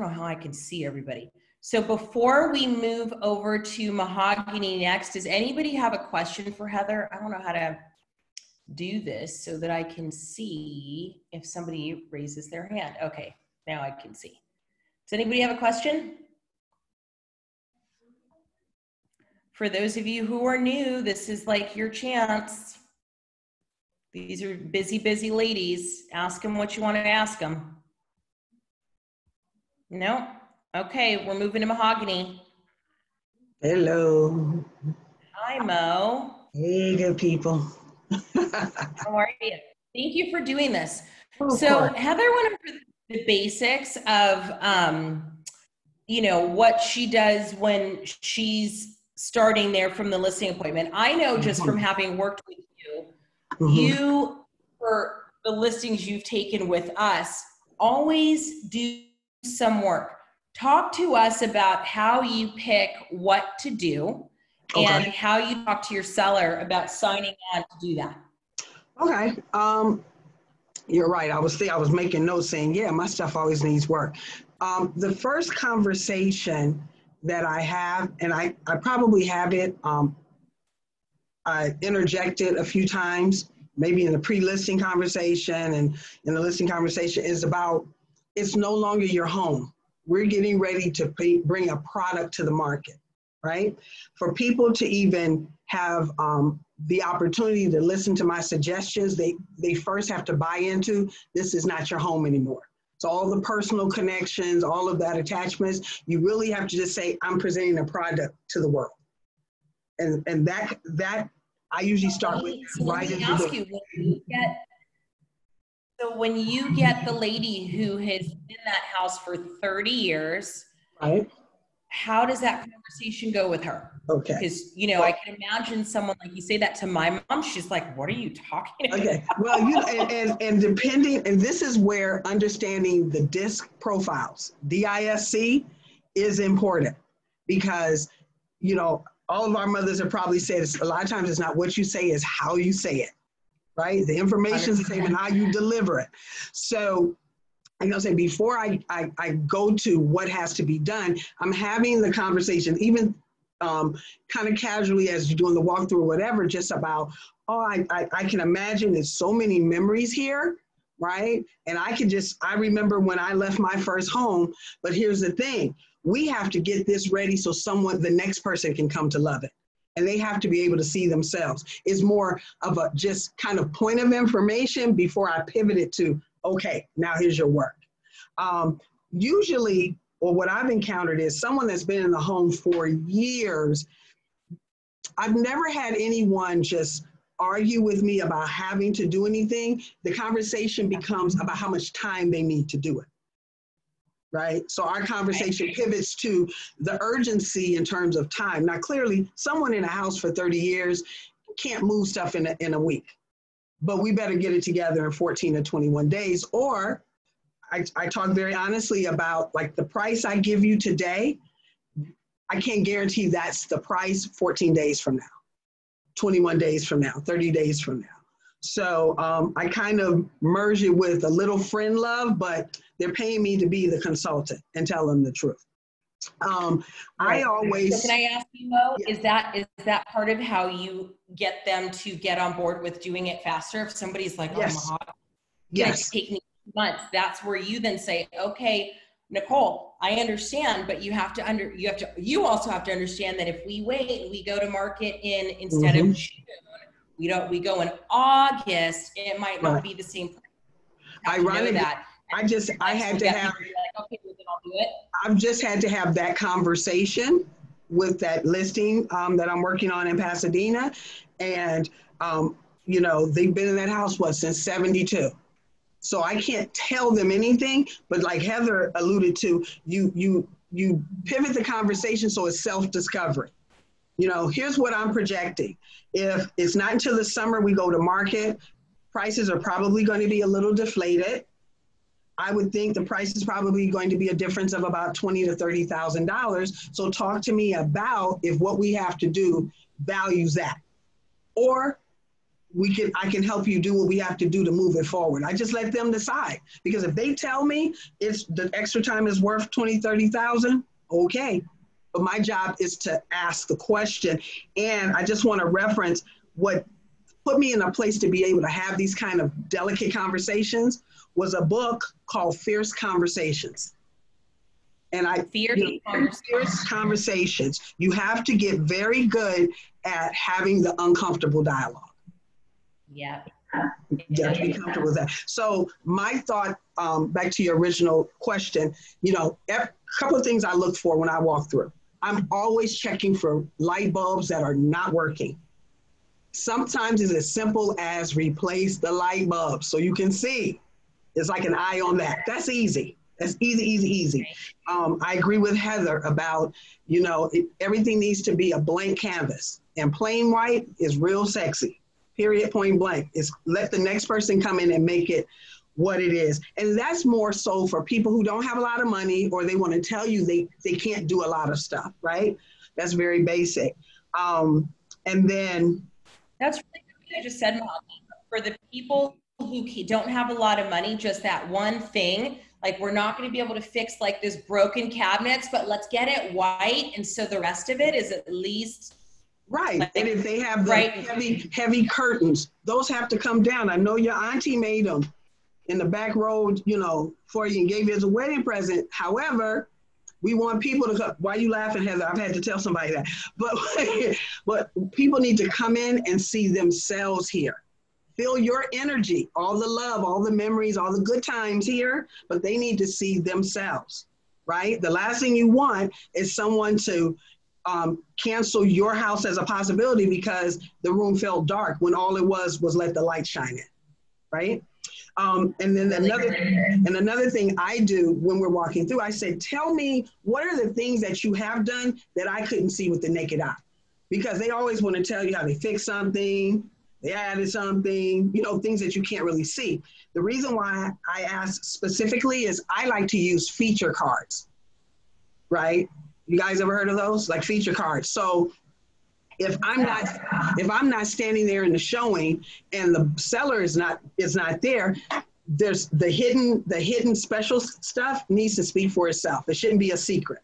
know how I can see everybody. So before we move over to mahogany next, does anybody have a question for Heather? I don't know how to do this so that I can see if somebody raises their hand. Okay, now I can see. Does anybody have a question? For those of you who are new, this is like your chance. These are busy, busy ladies. Ask them what you want to ask them. No? Okay, we're moving to Mahogany. Hello. Hi, Mo. Hey, good people. How are you? Thank you for doing this. Of So course. Heather went over the basics of, what she does when she's starting there from the listing appointment. I know just from having worked with you, you, for the listings you've taken with us, always do some work. Talk to us about how you pick what to do and how you talk to your seller about signing on to do that. Okay. You're right. I was making notes saying, yeah, my stuff always needs work. The first conversation that I have, and I probably have it, I interjected a few times, maybe in the pre-listing conversation and in the listing conversation, is about, it's no longer your home. We're getting ready to bring a product to the market, right? For people to even have the opportunity to listen to my suggestions, they first have to buy into, this is not your home anymore. So all the personal connections, all of that attachments, you really have to just say, I'm presenting a product to the world. And that I usually start with right in the door. When you get the lady who has been in that house for 30 years, right? How does that conversation go with her? Okay. Because, I can imagine someone, like you say that to my mom, she's like, what are you talking about? Okay. Well, and depending, and this is where understanding the DISC profiles, DISC, is important because, all of our mothers have probably said, a lot of times it's not what you say, it's how you say it, right? The information is the same and how you deliver it. So I'm gonna say, before I go to what has to be done, I'm having the conversation, even kind of casually as you're doing the walkthrough or whatever, just about, I can imagine there's so many memories here, right? And I remember when I left my first home, but here's the thing, we have to get this ready so the next person can come to love it. And they have to be able to see themselves. It's more of a just kind of point of information before I pivot it to, okay, now here's your work. Usually, or what I've encountered is someone that's been in the home for years. I've never had anyone just argue with me about having to do anything. The conversation becomes about how much time they need to do it. Right? So our conversation pivots to the urgency in terms of time. Now, clearly, someone in a house for 30 years can't move stuff in a week, but we better get it together in 14 to 21 days. Or I talk very honestly about, like, the price I give you today, I can't guarantee that's the price 14 days from now, 21 days from now, 30 days from now. So I kind of merge it with a little friend love, but they're paying me to be the consultant and tell them the truth. I always— So can I ask you, Mo, is that part of how you get them to get on board with doing it faster? If somebody's like, yes, it's taking me months, that's where you then say, okay, Nicole, I understand, but you also have to understand that if we wait, we go to market instead of June, we go in August, it might not be the same price. Ironic that. I had to have, like, okay, well, then I'll do it. I've just had to have that conversation with that listing that I'm working on in Pasadena. And, they've been in that house, since 72. So I can't tell them anything, but like Heather alluded to, you pivot the conversation so it's self-discovery. Here's what I'm projecting. If it's not until the summer we go to market, prices are probably going to be a little deflated. I would think the price is probably going to be a difference of about $20,000 to $30,000. So talk to me about if what we have to do values that, or I can help you do what we have to do to move it forward. I just let them decide, because if they tell me it's the extra time is worth 20, 30,000, okay. But my job is to ask the question. And I just want to reference what put me in a place to be able to have these kind of delicate conversations was a book called Fierce Conversations. And Fierce Conversations. You have to get very good at having the uncomfortable dialogue. Yeah. You have to be comfortable with that. So my thought, back to your original question, you know, a couple of things I look for when I walk through. I'm always checking for light bulbs that are not working. Sometimes it's as simple as replace the light bulb so you can see. It's like an eye on that. That's easy. That's easy, easy, easy. I agree with Heather about, you know, everything needs to be a blank canvas. And plain white is real sexy. Period, point blank. It's let the next person come in and make it what it is. And that's more so for people who don't have a lot of money or they want to tell you they can't do a lot of stuff, right? That's very basic. And then that's really good what you just said, Mom. For the people who don't have a lot of money, just that one thing, like we're not going to be able to fix like this broken cabinets, but let's get it white. And so the rest of it is at least right. Like, and if they have the right. heavy curtains, those have to come down. I know your auntie made them in the back row, you know, for you and gave you as a wedding present. However, we want people to come. Why are you laughing, Heather? I've had to tell somebody that. But people need to come in and see themselves here. Feel your energy, all the love, all the memories, all the good times here, but they need to see themselves, right? The last thing you want is someone to cancel your house as a possibility because the room felt dark when all it was let the light shine in, right? And then another thing I do when we're walking through, I say, tell me, what are the things that you have done that I couldn't see with the naked eye? Because they always want to tell you how they fixed something, they added something, you know, things that you can't really see. The reason why I ask specifically is I like to use feature cards, right? You guys ever heard of those? Like feature cards. So if I'm not standing there in the showing and the seller is not there, there's the hidden special stuff needs to speak for itself. It shouldn't be a secret.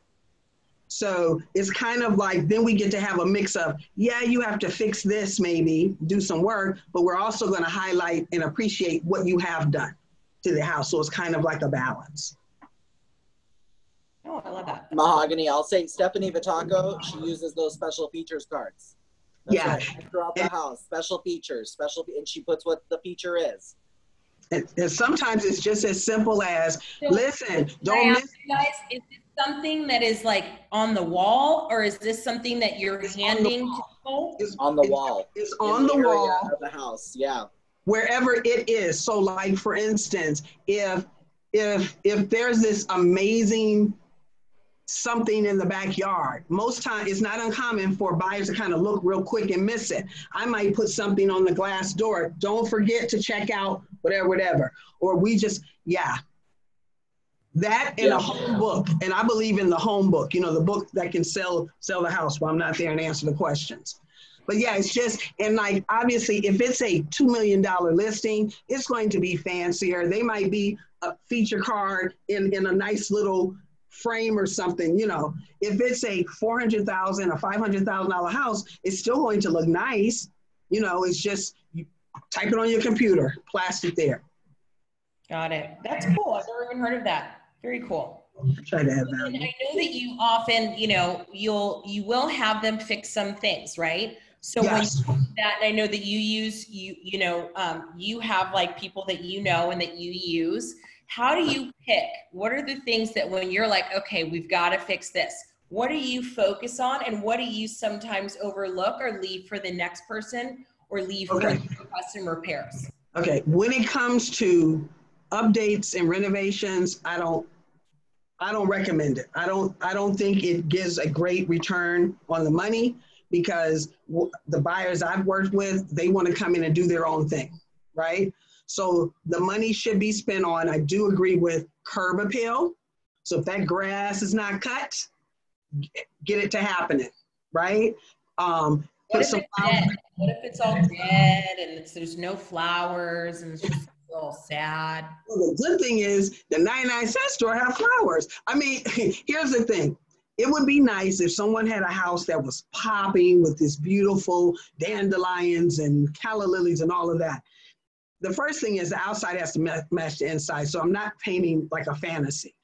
So it's kind of like, then we get to have a mix of, yeah, you have to fix this, maybe do some work, but we're also going to highlight and appreciate what you have done to the house. So it's kind of like a balance. Oh, I love that. Mahogany, I'll say Stephanie Vitaco, she uses those special features cards. That's yeah. Right. Throughout the house, special features, and she puts what the feature is. And sometimes it's just as simple as, listen, don't miss. You guys, is this something that is like on the wall, or is this something that you're handing to people? It's on the wall. It's on the wall of the house, yeah. Wherever it is. So like, for instance, if there's this amazing something in the backyard, most times it's not uncommon for buyers to kind of look real quick and miss it. I might put something on the glass door. Don't forget to check out whatever. Or we just, yeah. That in a home book. And I believe in the home book, you know, the book that can sell the house while I'm not there and answer the questions. But yeah, it's just, and like, obviously, if it's a $2 million listing, it's going to be fancier. They might be a feature card in a nice little frame or something, you know. If it's a $400,000 or $500,000 house, it's still going to look nice. You know, it's just, you type it on your computer, plastic there. Got it. That's cool. I've never even heard of that. Very cool. Try to add value. And I know that you often, you know, you will have them fix some things, right? So yes. When you do that, and I know that you have like people that you know and that you use. How do you pick? What are the things that when you're like, okay, we've got to fix this, what do you focus on, and what do you sometimes overlook or leave for the next person, or leave for the custom repairs? Okay, when it comes to updates and renovations, I don't recommend it. I don't think it gives a great return on the money, because the buyers I've worked with, they want to come in and do their own thing, right? So the money should be spent on, I do agree with curb appeal. So if that grass is not cut, get it to happening, right? What if it's all dead and there's no flowers and it's just all sad? Well, the good thing is the 99-cent store have flowers. I mean, here's the thing. It would be nice if someone had a house that was popping with this beautiful dandelions and calla lilies and all of that. The first thing is the outside has to match the inside. So I'm not painting like a fantasy.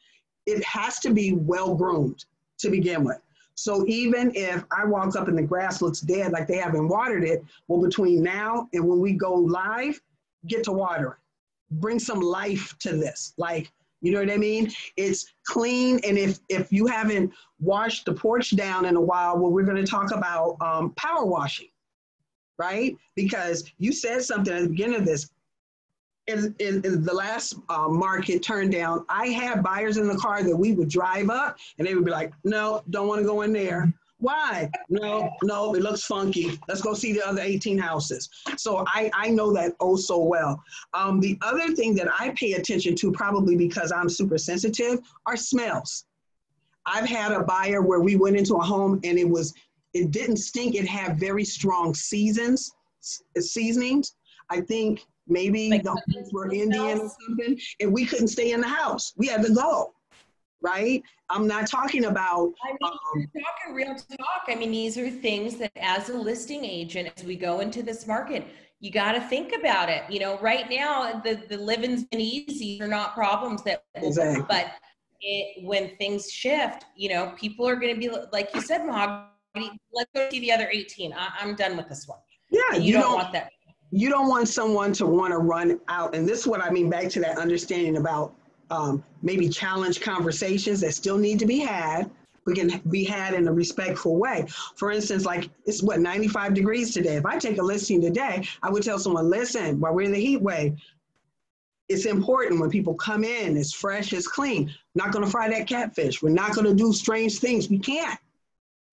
It has to be well groomed to begin with. So even if I walk up and the grass looks dead, like they haven't watered it, well, between now and when we go live, get to watering. Bring some life to this. Like, you know what I mean? It's clean. And if you haven't washed the porch down in a while, well, we're going to talk about power washing, right? Because you said something at the beginning of this. In the last market turned down, I had buyers in the car that we would drive up and they would be like, no, don't want to go in there. Why? No, it looks funky. Let's go see the other 18 houses. So I know that oh so well. The other thing that I pay attention to, probably because I'm super sensitive, are smells. I've had a buyer where we went into a home and it didn't stink. It had very strong seasonings. I think maybe Like the homes were Indian or something, and we couldn't stay in the house. We had to go, right? I'm not talking about. I mean, you're talking real talk. I mean, these are things that as a listing agent, as we go into this market, you got to think about it. You know, right now, the living's been easy. They're not problems that, Exactly. but when things shift, you know, people are going to be, like you said, Mahogany, let's go see the other 18. I'm done with this one. Yeah, And you don't want that. You don't want someone to want to run out. And this is what I mean, back to that understanding about maybe challenge conversations that still need to be had, but can be had in a respectful way. For instance, like it's 95 degrees today. If I take a listing today, I would tell someone, listen, while we're in the heat wave, it's important when people come in, it's fresh, it's clean. Not going to fry that catfish. We're not going to do strange things. We can't.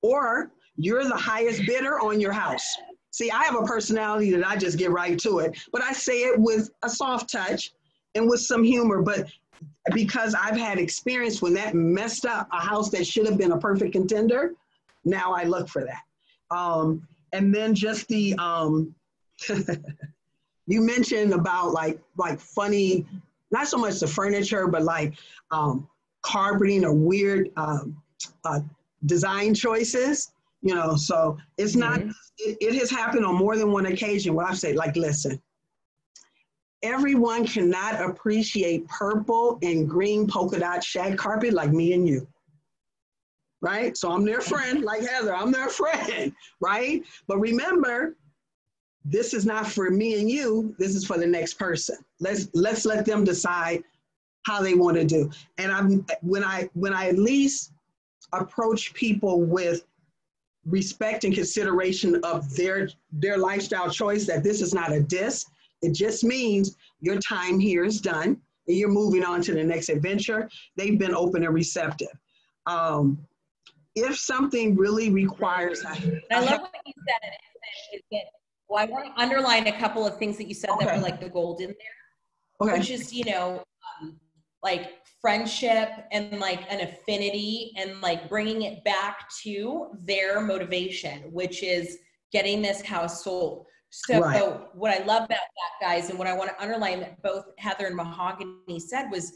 Or you're the highest bidder on your house. See, I have a personality that I just get right to it, but I say it with a soft touch and with some humor. But because I've had experience when that messed up a house that should have been a perfect contender, now I look for that. And then just the, you mentioned about like funny, not so much the furniture, but like carpeting or weird design choices. You know, so it's not, it has happened on more than one occasion where I've said, like, listen, everyone cannot appreciate purple and green polka dot shag carpet like me and you, right? So I'm their friend, like Heather, I'm their friend, right? But remember, this is not for me and you, this is for the next person. Let's let them decide how they want to do. And when I at least approach people with respect and consideration of their lifestyle choice, that this is not a diss. It just means your time here is done and you're moving on to the next adventure. They've been open and receptive. If something really requires... I love what you said. Well, I want to underline a couple of things that you said that were like the gold in there, which is, you know, like friendship and like an affinity and like bringing it back to their motivation, which is getting this house sold. So what I love about that, guys, and what I want to underline that both Heather and Mahogany said was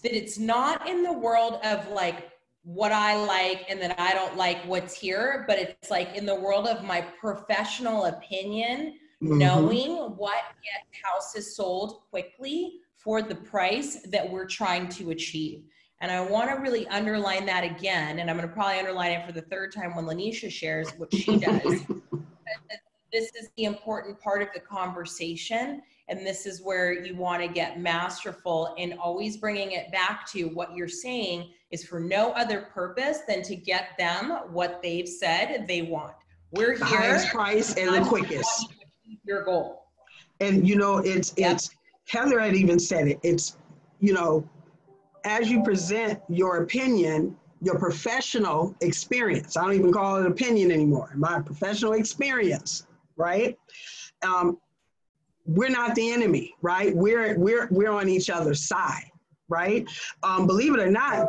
that it's not in the world of like what I like and that I don't like what's here, but it's like in the world of my professional opinion, knowing what gets houses sold quickly for the price that we're trying to achieve. And I want to really underline that again, and I'm going to probably underline it for the third time when Lanisha shares what she does. This is the important part of the conversation, and this is where you want to get masterful in always bringing it back to what you're saying is for no other purpose than to get them what they've said they want. We're the here. Highest price and the quickest. Your goal. And you know, it's Heather had even said it. It's, you know, as you present your opinion, your professional experience, I don't even call it opinion anymore, my professional experience, right? We're not the enemy, right? We're on each other's side, right? Believe it or not,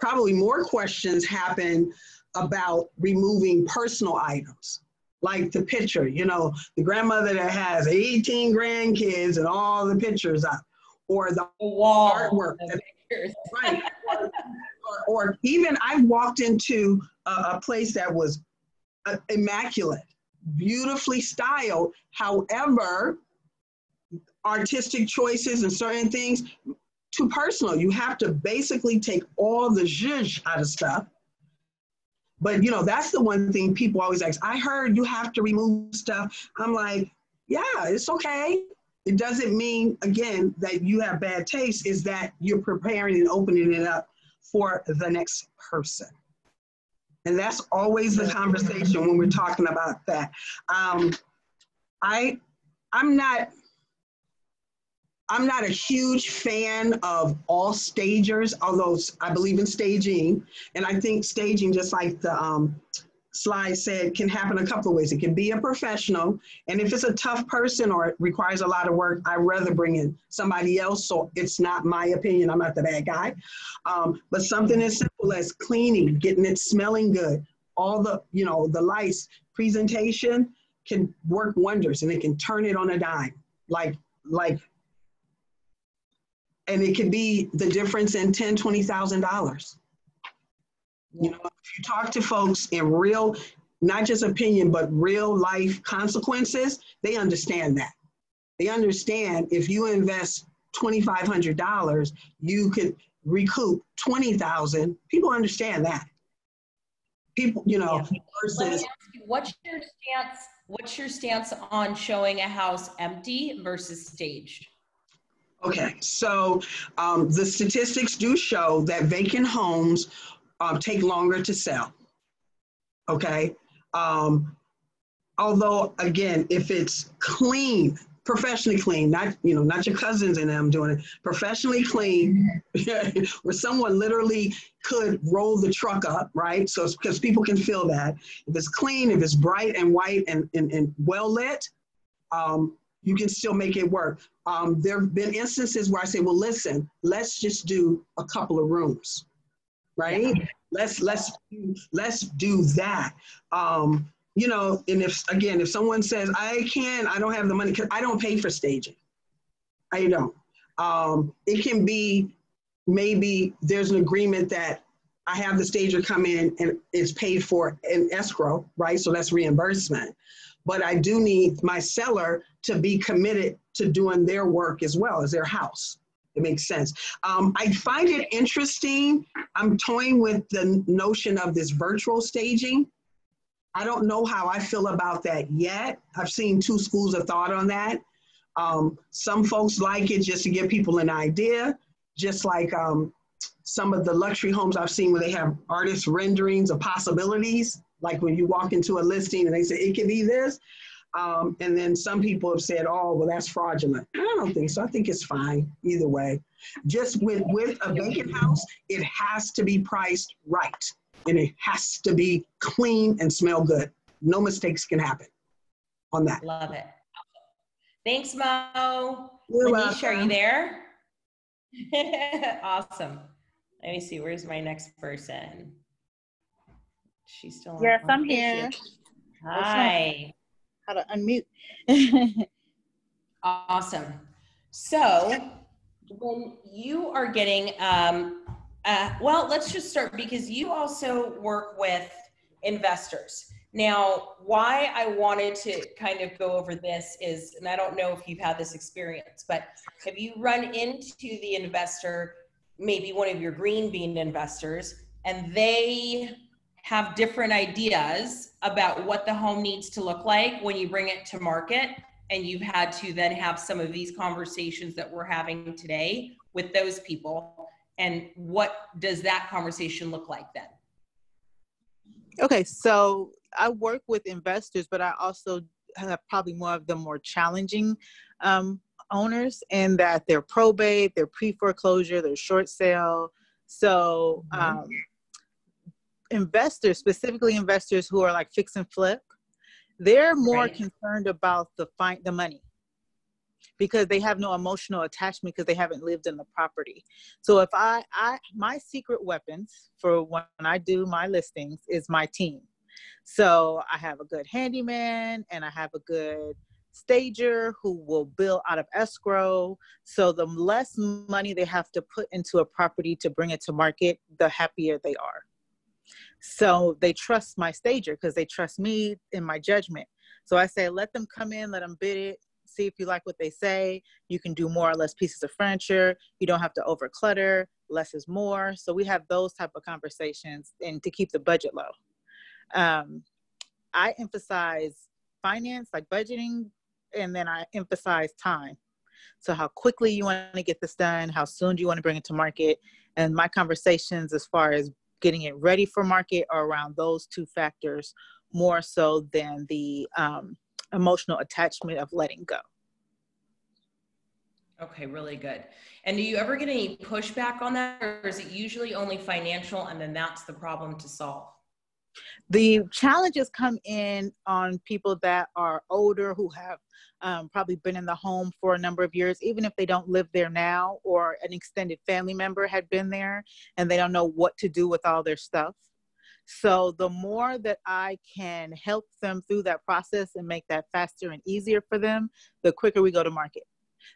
probably more questions happen about removing personal items. Like the picture, you know, the grandmother that has 18 grandkids and all the pictures up, or the wall artwork, right? or even I walked into a place that was immaculate, beautifully styled. However, artistic choices and certain things too personal. You have to basically take all the zhuzh out of stuff. But, you know, that's the one thing people always ask. I heard you have to remove stuff. I'm like, yeah, it's okay. It doesn't mean, again, that you have bad taste, is that you're preparing and opening it up for the next person. And that's always the conversation when we're talking about that. I'm not a huge fan of all stagers, although I believe in staging. And I think staging, just like the slide said, can happen a couple of ways. It can be a professional, and if it's a tough person or it requires a lot of work, I'd rather bring in somebody else, so it's not my opinion, I'm not the bad guy. But something as simple as cleaning, getting it smelling good, all the, the lights, presentation can work wonders, and it can turn it on a dime. And it could be the difference in $10,000, $20,000. You know, if you talk to folks in real, not just opinion, but real life consequences, they understand that. They understand if you invest $2,500, you could recoup $20,000. People understand that. People, versus. What's your stance on showing a house empty versus staged? Okay, so the statistics do show that vacant homes take longer to sell. Okay, although again, if it's clean, professionally clean, not your cousins and them doing it, professionally clean, where someone literally could roll the truck up, right? So because people can feel that if it's clean, if it's bright and white and well lit, you can still make it work. There have been instances where I say, well, listen, let's just do a couple of rooms, right? Yeah. Let's do that. And if someone says, I don't have the money, because I don't pay for staging. I don't. It can be, maybe there's an agreement that I have the stager come in and it's paid for in escrow, right? So that's reimbursement. But I do need my seller to be committed to doing their work as well as their house. It makes sense. I find it interesting. I'm toying with the notion of this virtual staging. I don't know how I feel about that yet. I've seen two schools of thought on that. Some folks like it just to give people an idea, just like some of the luxury homes I've seen where they have artist renderings of possibilities, like when you walk into a listing and they say, it could be this. And then some people have said, oh, well, that's fraudulent. I don't think so. I think it's fine either way. Just with a vacant house, it has to be priced right. And it has to be clean and smell good. No mistakes can happen on that. Love it. Thanks, Mo. You're Manisha, are you welcome. there? Awesome. Let me see. Where's my next person? She's still on. Yes, I'm here. Hi. How to unmute. Awesome. So when you are getting, well, let's just start because you also work with investors. Now, why I wanted to kind of go over this is, and I don't know if you've had this experience, but have you run into the investor, maybe one of your green bean investors, and they have different ideas about what the home needs to look like when you bring it to market, and you've had to then have some of these conversations that we're having today with those people, and what does that conversation look like then? Okay, so I work with investors, but I also have probably more of the more challenging owners, in that they're probate, they're pre-foreclosure, they're short sale. So investors, specifically investors who are like fix and flip, they're more concerned about the money, because they have no emotional attachment because they haven't lived in the property. So if my secret weapons for when I do my listings is my team. So I have a good handyman and I have a good stager who will bill out of escrow. So the less money they have to put into a property to bring it to market, the happier they are. So they trust my stager because they trust me in my judgment. So I say, let them come in, let them bid it, see if you like what they say. You can do more or less pieces of furniture. You don't have to overclutter. Less is more. So we have those type of conversations, and to keep the budget low. I emphasize finance, like budgeting, and then I emphasize time. So how quickly you want to get this done, how soon do you want to bring it to market? And my conversations as far as getting it ready for market are around those two factors more so than the emotional attachment of letting go. Okay, really good. And do you ever get any pushback on that, or is it usually only financial and then that's the problem to solve? The challenges come in on people that are older, who have probably been in the home for a number of years, even if they don't live there now, or an extended family member had been there and they don't know what to do with all their stuff. So the more that I can help them through that process and make that faster and easier for them, the quicker we go to market.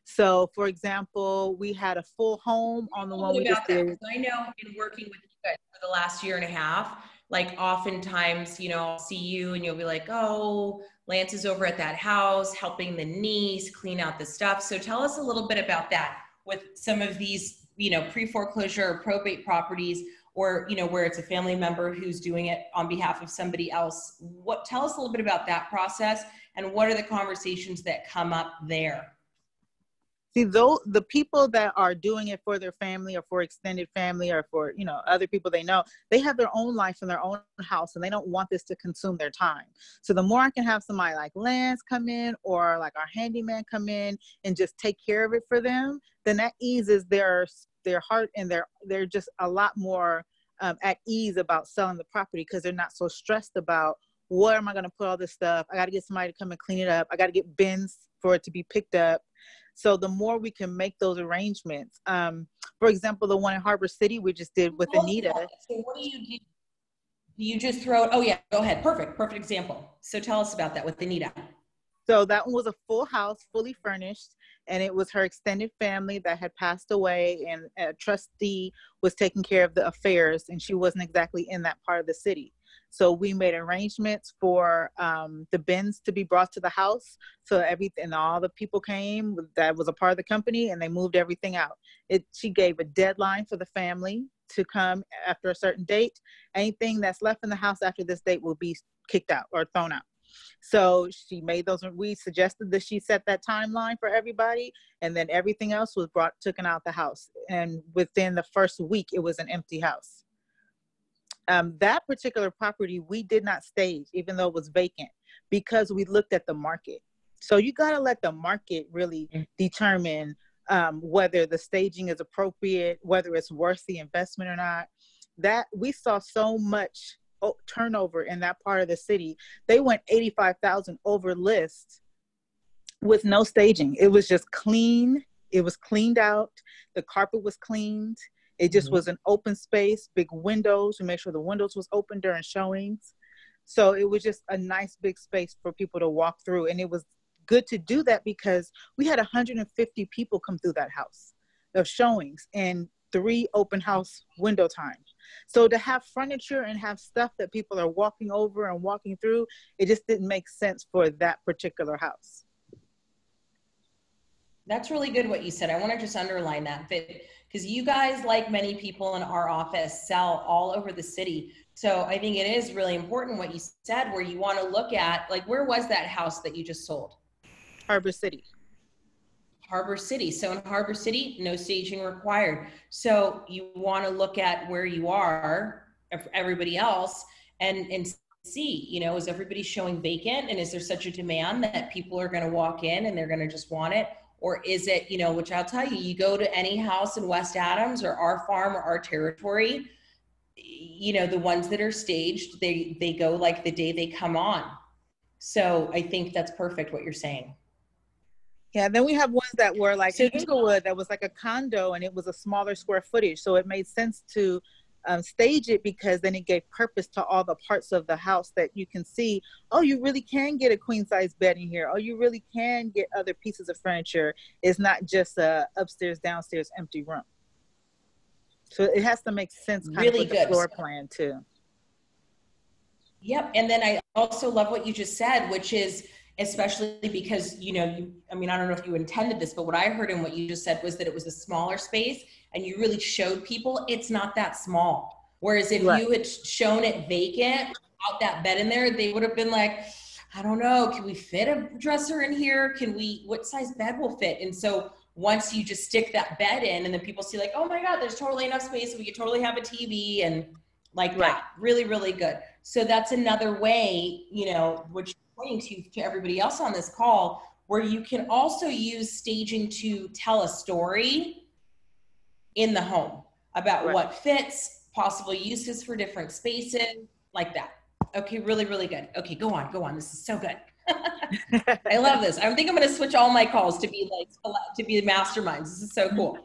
So for example, we had a full home on the one we just did. I know in working with you guys for the last year and a half, like oftentimes, you know, I'll see you and you'll be like, oh, Lance is over at that house helping the niece clean out the stuff. So tell us a little bit about that with some of these, you know, pre-foreclosure or probate properties, or, you know, where it's a family member who's doing it on behalf of somebody else. Tell us a little bit about that process and what are the conversations that come up there? See, though, the people that are doing it for their family or for extended family or for, you know, other people they know, they have their own life in their own house and they don't want this to consume their time. So the more I can have somebody like Lance come in or like our handyman come in and just take care of it for them, then that eases their heart, and they're just a lot more at ease about selling the property because they're not so stressed about, where am I going to put all this stuff? I got to get somebody to come and clean it up. I got to get bins for it to be picked up. So the more we can make those arrangements, for example, the one in Harbor City we just did with Anita. So what do you do? Do you just throw it? Oh yeah, go ahead. Perfect example. So tell us about that with Anita. So that one was a full house, fully furnished, and it was her extended family that had passed away, and a trustee was taking care of the affairs, and she wasn't exactly in that part of the city. So we made arrangements for the bins to be brought to the house. So everything, all the people came that was a part of the company, and they moved everything out. She gave a deadline for the family to come after a certain date. Anything that's left in the house after this date will be kicked out or thrown out. So she made those, we suggested that she set that timeline for everybody, and then everything else was taken out the house. And within the first week, it was an empty house. That particular property, we did not stage, even though it was vacant, because we looked at the market. So you got to let the market really determine whether the staging is appropriate, whether it's worth the investment or not. That we saw so much turnover in that part of the city. They went 85,000 over list with no staging. It was just clean. It was cleaned out. The carpet was cleaned. It just was an open space, big windows. We made sure the windows was open during showings. So it was just a nice big space for people to walk through. And it was good to do that because we had 150 people come through that house of showings and 3 open house window times. So to have furniture and have stuff that people are walking over and walking through, it just didn't make sense for that particular house. That's really good what you said. I want to just underline that because you guys, like many people in our office, sell all over the city. So I think it is really important what you said, where you want to look at, like, where was that house that you just sold? Harbor City. Harbor City. So in Harbor City, no staging required. So you want to look at where you are, everybody else, and see, you know, is everybody showing vacant, and is there such a demand that people are going to walk in and they're going to just want it? Or is it, you know, which I'll tell you, you go to any house in West Adams or our farm or our territory, you know, the ones that are staged, they go like the day they come on. So I think that's perfect what you're saying. Yeah, then we have ones that were like Inglewood, that was like a condo, and it was a smaller square footage. So it made sense to stage it because then it gave purpose to all the parts of the house that you can see. Oh, you really can get a queen size bed in here. Oh, you really can get other pieces of furniture. It's not just a upstairs, downstairs, empty room. So it has to make sense kind of with the floor plan too. Yep. And then I also love what you just said, which is, especially because, you know, I mean, I don't know if you intended this, but what I heard in what you just said was that it was a smaller space and you really showed people it's not that small. Whereas if you had shown it vacant, without that bed in there, they would have been like, I don't know, can we fit a dresser in here? What size bed will fit? And so once you just stick that bed in and then people see like, oh my God, there's totally enough space. We could totally have a TV and like that. Really, really good. So that's another way, you know, which you're pointing to everybody else on this call, where you can also use staging to tell a story in the home about what fits, possible uses for different spaces, like that. Okay, really, really good. Okay, go on. This is so good. I love this. I think I'm going to switch all my calls to be masterminds. This is so cool.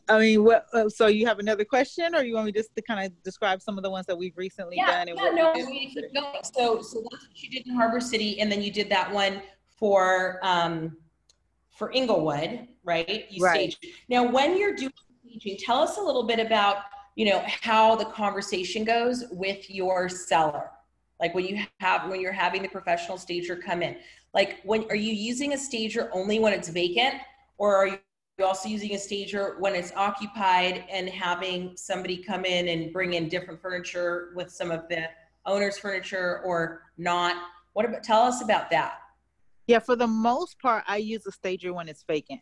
I mean, so you have another question, or you want me just to kind of describe some of the ones that we've recently done? And no, we keep going. So that's what you did in Harbor City, and then you did that one for Inglewood, right? You staged. Now, when you're doing staging, tell us a little bit about, you know, how the conversation goes with your seller. Like when you're having the professional stager come in, like are you using a stager only when it's vacant, or are you also using a stager when it's occupied and having somebody come in and bring in different furniture with some of the owner's furniture or not? Tell us about that. Yeah, for the most part, I use a stager when it's vacant.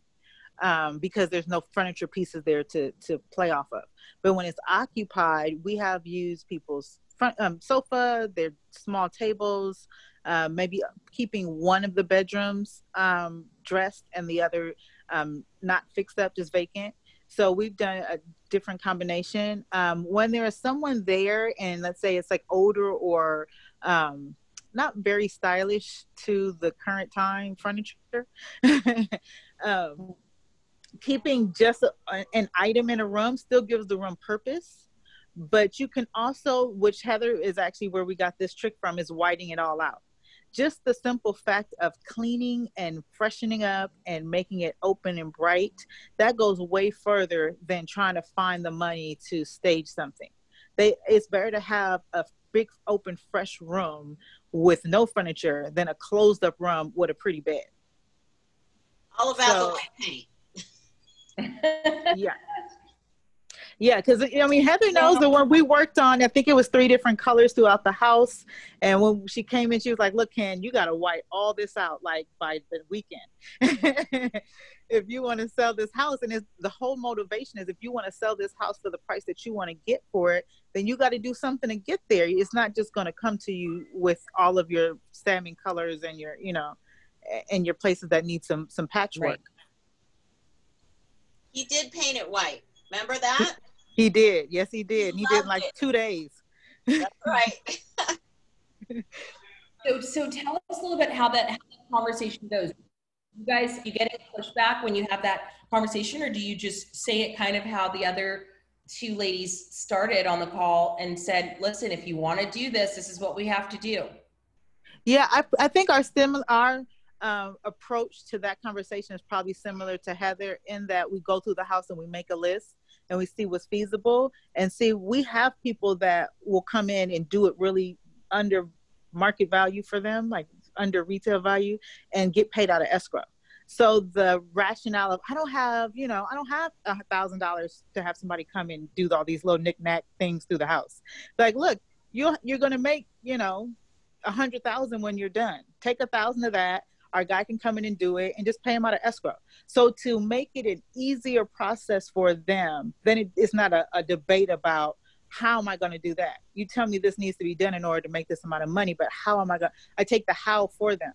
Because there's no furniture pieces there to play off of. But when it's occupied, we have used people's front sofa, their small tables, maybe keeping one of the bedrooms dressed and the other not fixed up, just vacant. So we've done a different combination. When there is someone there, and let's say it's like older or not very stylish to the current time furniture, keeping just an item in a room still gives the room purpose. But you can also, which Heather is actually where we got this trick from, is whiting it all out. Just the simple fact of cleaning and freshening up and making it open and bright, that goes way further than trying to find the money to stage something. It's better to have a big open fresh room with no furniture than a closed up room with a pretty bed. All about the white paint. Yeah, because I mean, Heather knows that when we worked on, I think it was 3 different colors throughout the house, and when she came in, she was like, "Look, Ken, you got to white all this out like by the weekend if you want to sell this house." And the whole motivation is, if you want to sell this house for the price that you want to get for it, then you got to do something to get there. It's not just going to come to you with all of your salmon colors and your, you know, and your places that need some patchwork. Right. He did paint it white. Remember that? He did. Yes, he did. He did in like 2 days. That's right. So tell us a little bit how that conversation goes. You guys, you get any pushback when you have that conversation, or do you just say it kind of how the other 2 ladies started on the call and said, listen, if you want to do this, this is what we have to do? Yeah, I think our approach to that conversation is probably similar to Heather, in that we go through the house and we make a list and we see what's feasible, and see, we have people that will come in and do it really under market value for them, like under retail value, and get paid out of escrow. So the rationale of, I don't have $1,000 to have somebody come and do all these little knick-knack things through the house. Like, look, you're going to make, $100,000 when you're done. Take 1,000 of that. Our guy can come in and do it, and just pay him out of escrow. So to make it an easier process for them, then it's not a debate about, how am I going to do that? You tell me this needs to be done in order to make this amount of money, but how am I going to, I take the how for them.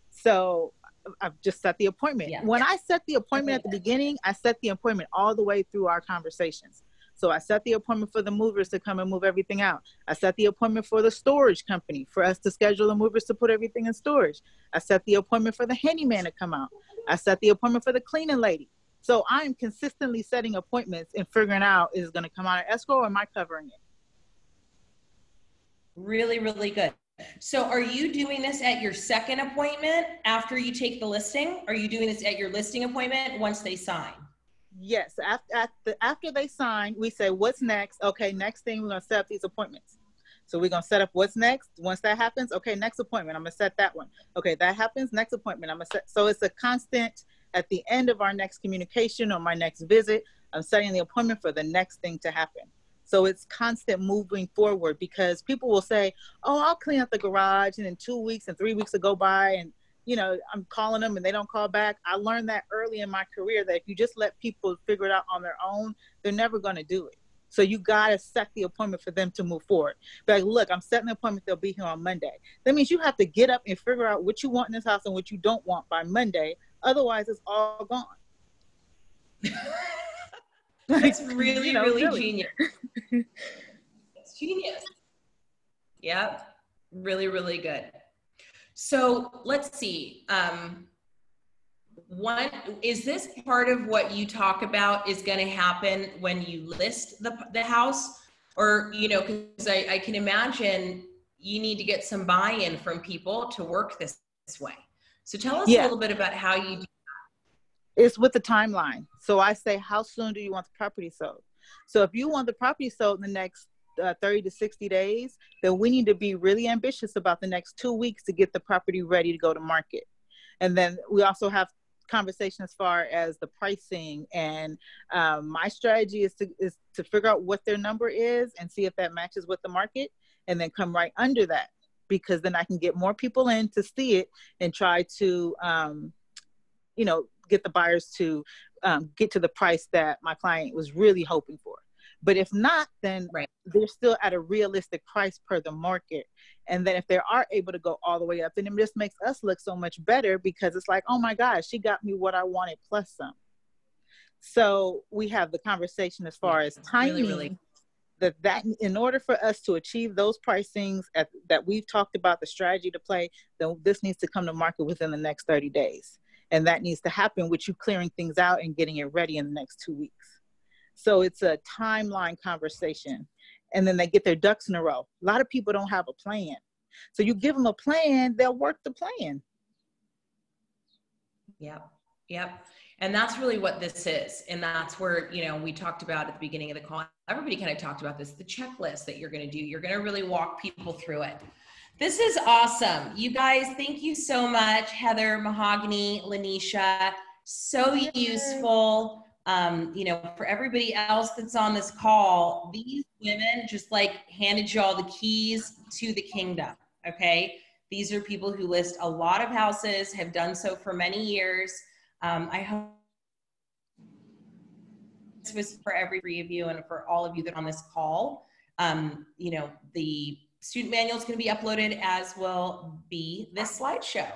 So I've just set the appointment. Yeah. When I set the appointment at the beginning, I set the appointment all the way through our conversations. So I set the appointment for the movers to come and move everything out. I set the appointment for the storage company for us to schedule the movers to put everything in storage. I set the appointment for the handyman to come out. I set the appointment for the cleaning lady. So I'm consistently setting appointments and figuring out, is it going to come out of escrow or am I covering it? Really, really good. So are you doing this at your second appointment after you take the listing? Are you doing this at your listing appointment once they sign? Yes. After they sign, we say, what's next? Okay, next thing, we're going to set up these appointments. So we're going to set up what's next. Once that happens, okay, next appointment, I'm going to set that one. Okay, that happens, next appointment, I'm going to set. So it's a constant, at the end of our next communication or my next visit, I'm setting the appointment for the next thing to happen. So it's constant moving forward, because people will say, oh, I'll clean up the garage, and in 2 weeks and 3 weeks will go by, and you know, I'm calling them and they don't call back. I learned that early in my career, that if you just let people figure it out on their own, they're never going to do it. So you got to set the appointment for them to move forward. Be like, look, I'm setting the appointment. They'll be here on Monday. That means you have to get up and figure out what you want in this house and what you don't want by Monday. Otherwise, it's all gone. That's really, you know, really genius. It's genius. Yep. Really, really good. So let's see. One, is this part of what you talk about is going to happen when you list the house? Or, you know, because I can imagine you need to get some buy-in from people to work this way. So tell us a little bit about how you do that. It's with the timeline. So I say, how soon do you want the property sold? So if you want the property sold in the next 30 to 60 days, then we need to be really ambitious about the next 2 weeks to get the property ready to go to market. And then we also have conversation as far as the pricing, and my strategy is to figure out what their number is and see if that matches with the market, and then come right under that, because then I can get more people in to see it and try to you know, get the buyers to get to the price that my client was really hoping for. But if not, then they're still at a realistic price per the market. And then if they are able to go all the way up, then it just makes us look so much better, because it's like, oh my gosh, she got me what I wanted plus some. So we have the conversation as far as timing, that in order for us to achieve those pricings that we've talked about, the strategy to play, then this needs to come to market within the next 30 days. And that needs to happen with you clearing things out and getting it ready in the next 2 weeks. So it's a timeline conversation. And then they get their ducks in a row. A lot of people don't have a plan. So you give them a plan, they'll work the plan. Yep. Yep. And that's really what this is. And that's where, you know, we talked about at the beginning of the call, everybody kind of talked about this, the checklist that you're going to do. You're going to really walk people through it. This is awesome. You guys, thank you so much. Heather, Mahogany, Lanisha, so useful. You know, for everybody else that's on this call, these women just like handed you all the keys to the kingdom. Okay. These are people who list a lot of houses, have done so for many years. I hope this was for every three of you and for all of you that are on this call. You know, the student manual is going to be uploaded, as will be this slideshow.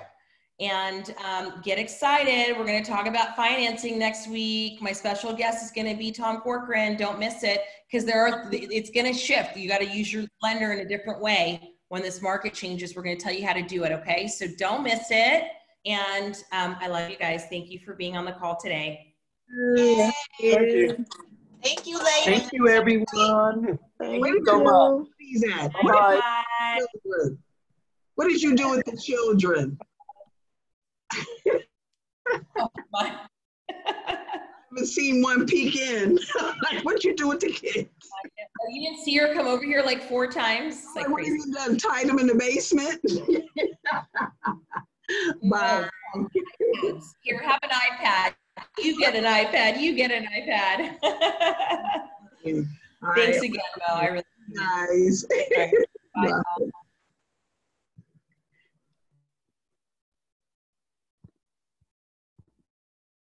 And get excited. We're going to talk about financing next week. My special guest is going to be Tom Corcoran. Don't miss it, because it's going to shift. You got to use your lender in a different way when this market changes. We're going to tell you how to do it. Okay. So don't miss it. And I love you guys. Thank you for being on the call today. Yay. Thank you. Thank you, ladies. Thank you, everyone. Thank you so much. Bye. What did you do with the children? Oh, my. I haven't seen one peek in. Like, what'd you do with the kids? You didn't see her come over here like 4 times? It's like What have crazy. you done? Tied them in the basement? Bye. Here, have an iPad. You get an iPad. You get an iPad. Thanks again, Mo. I really Nice. appreciate it. Bye. Bye.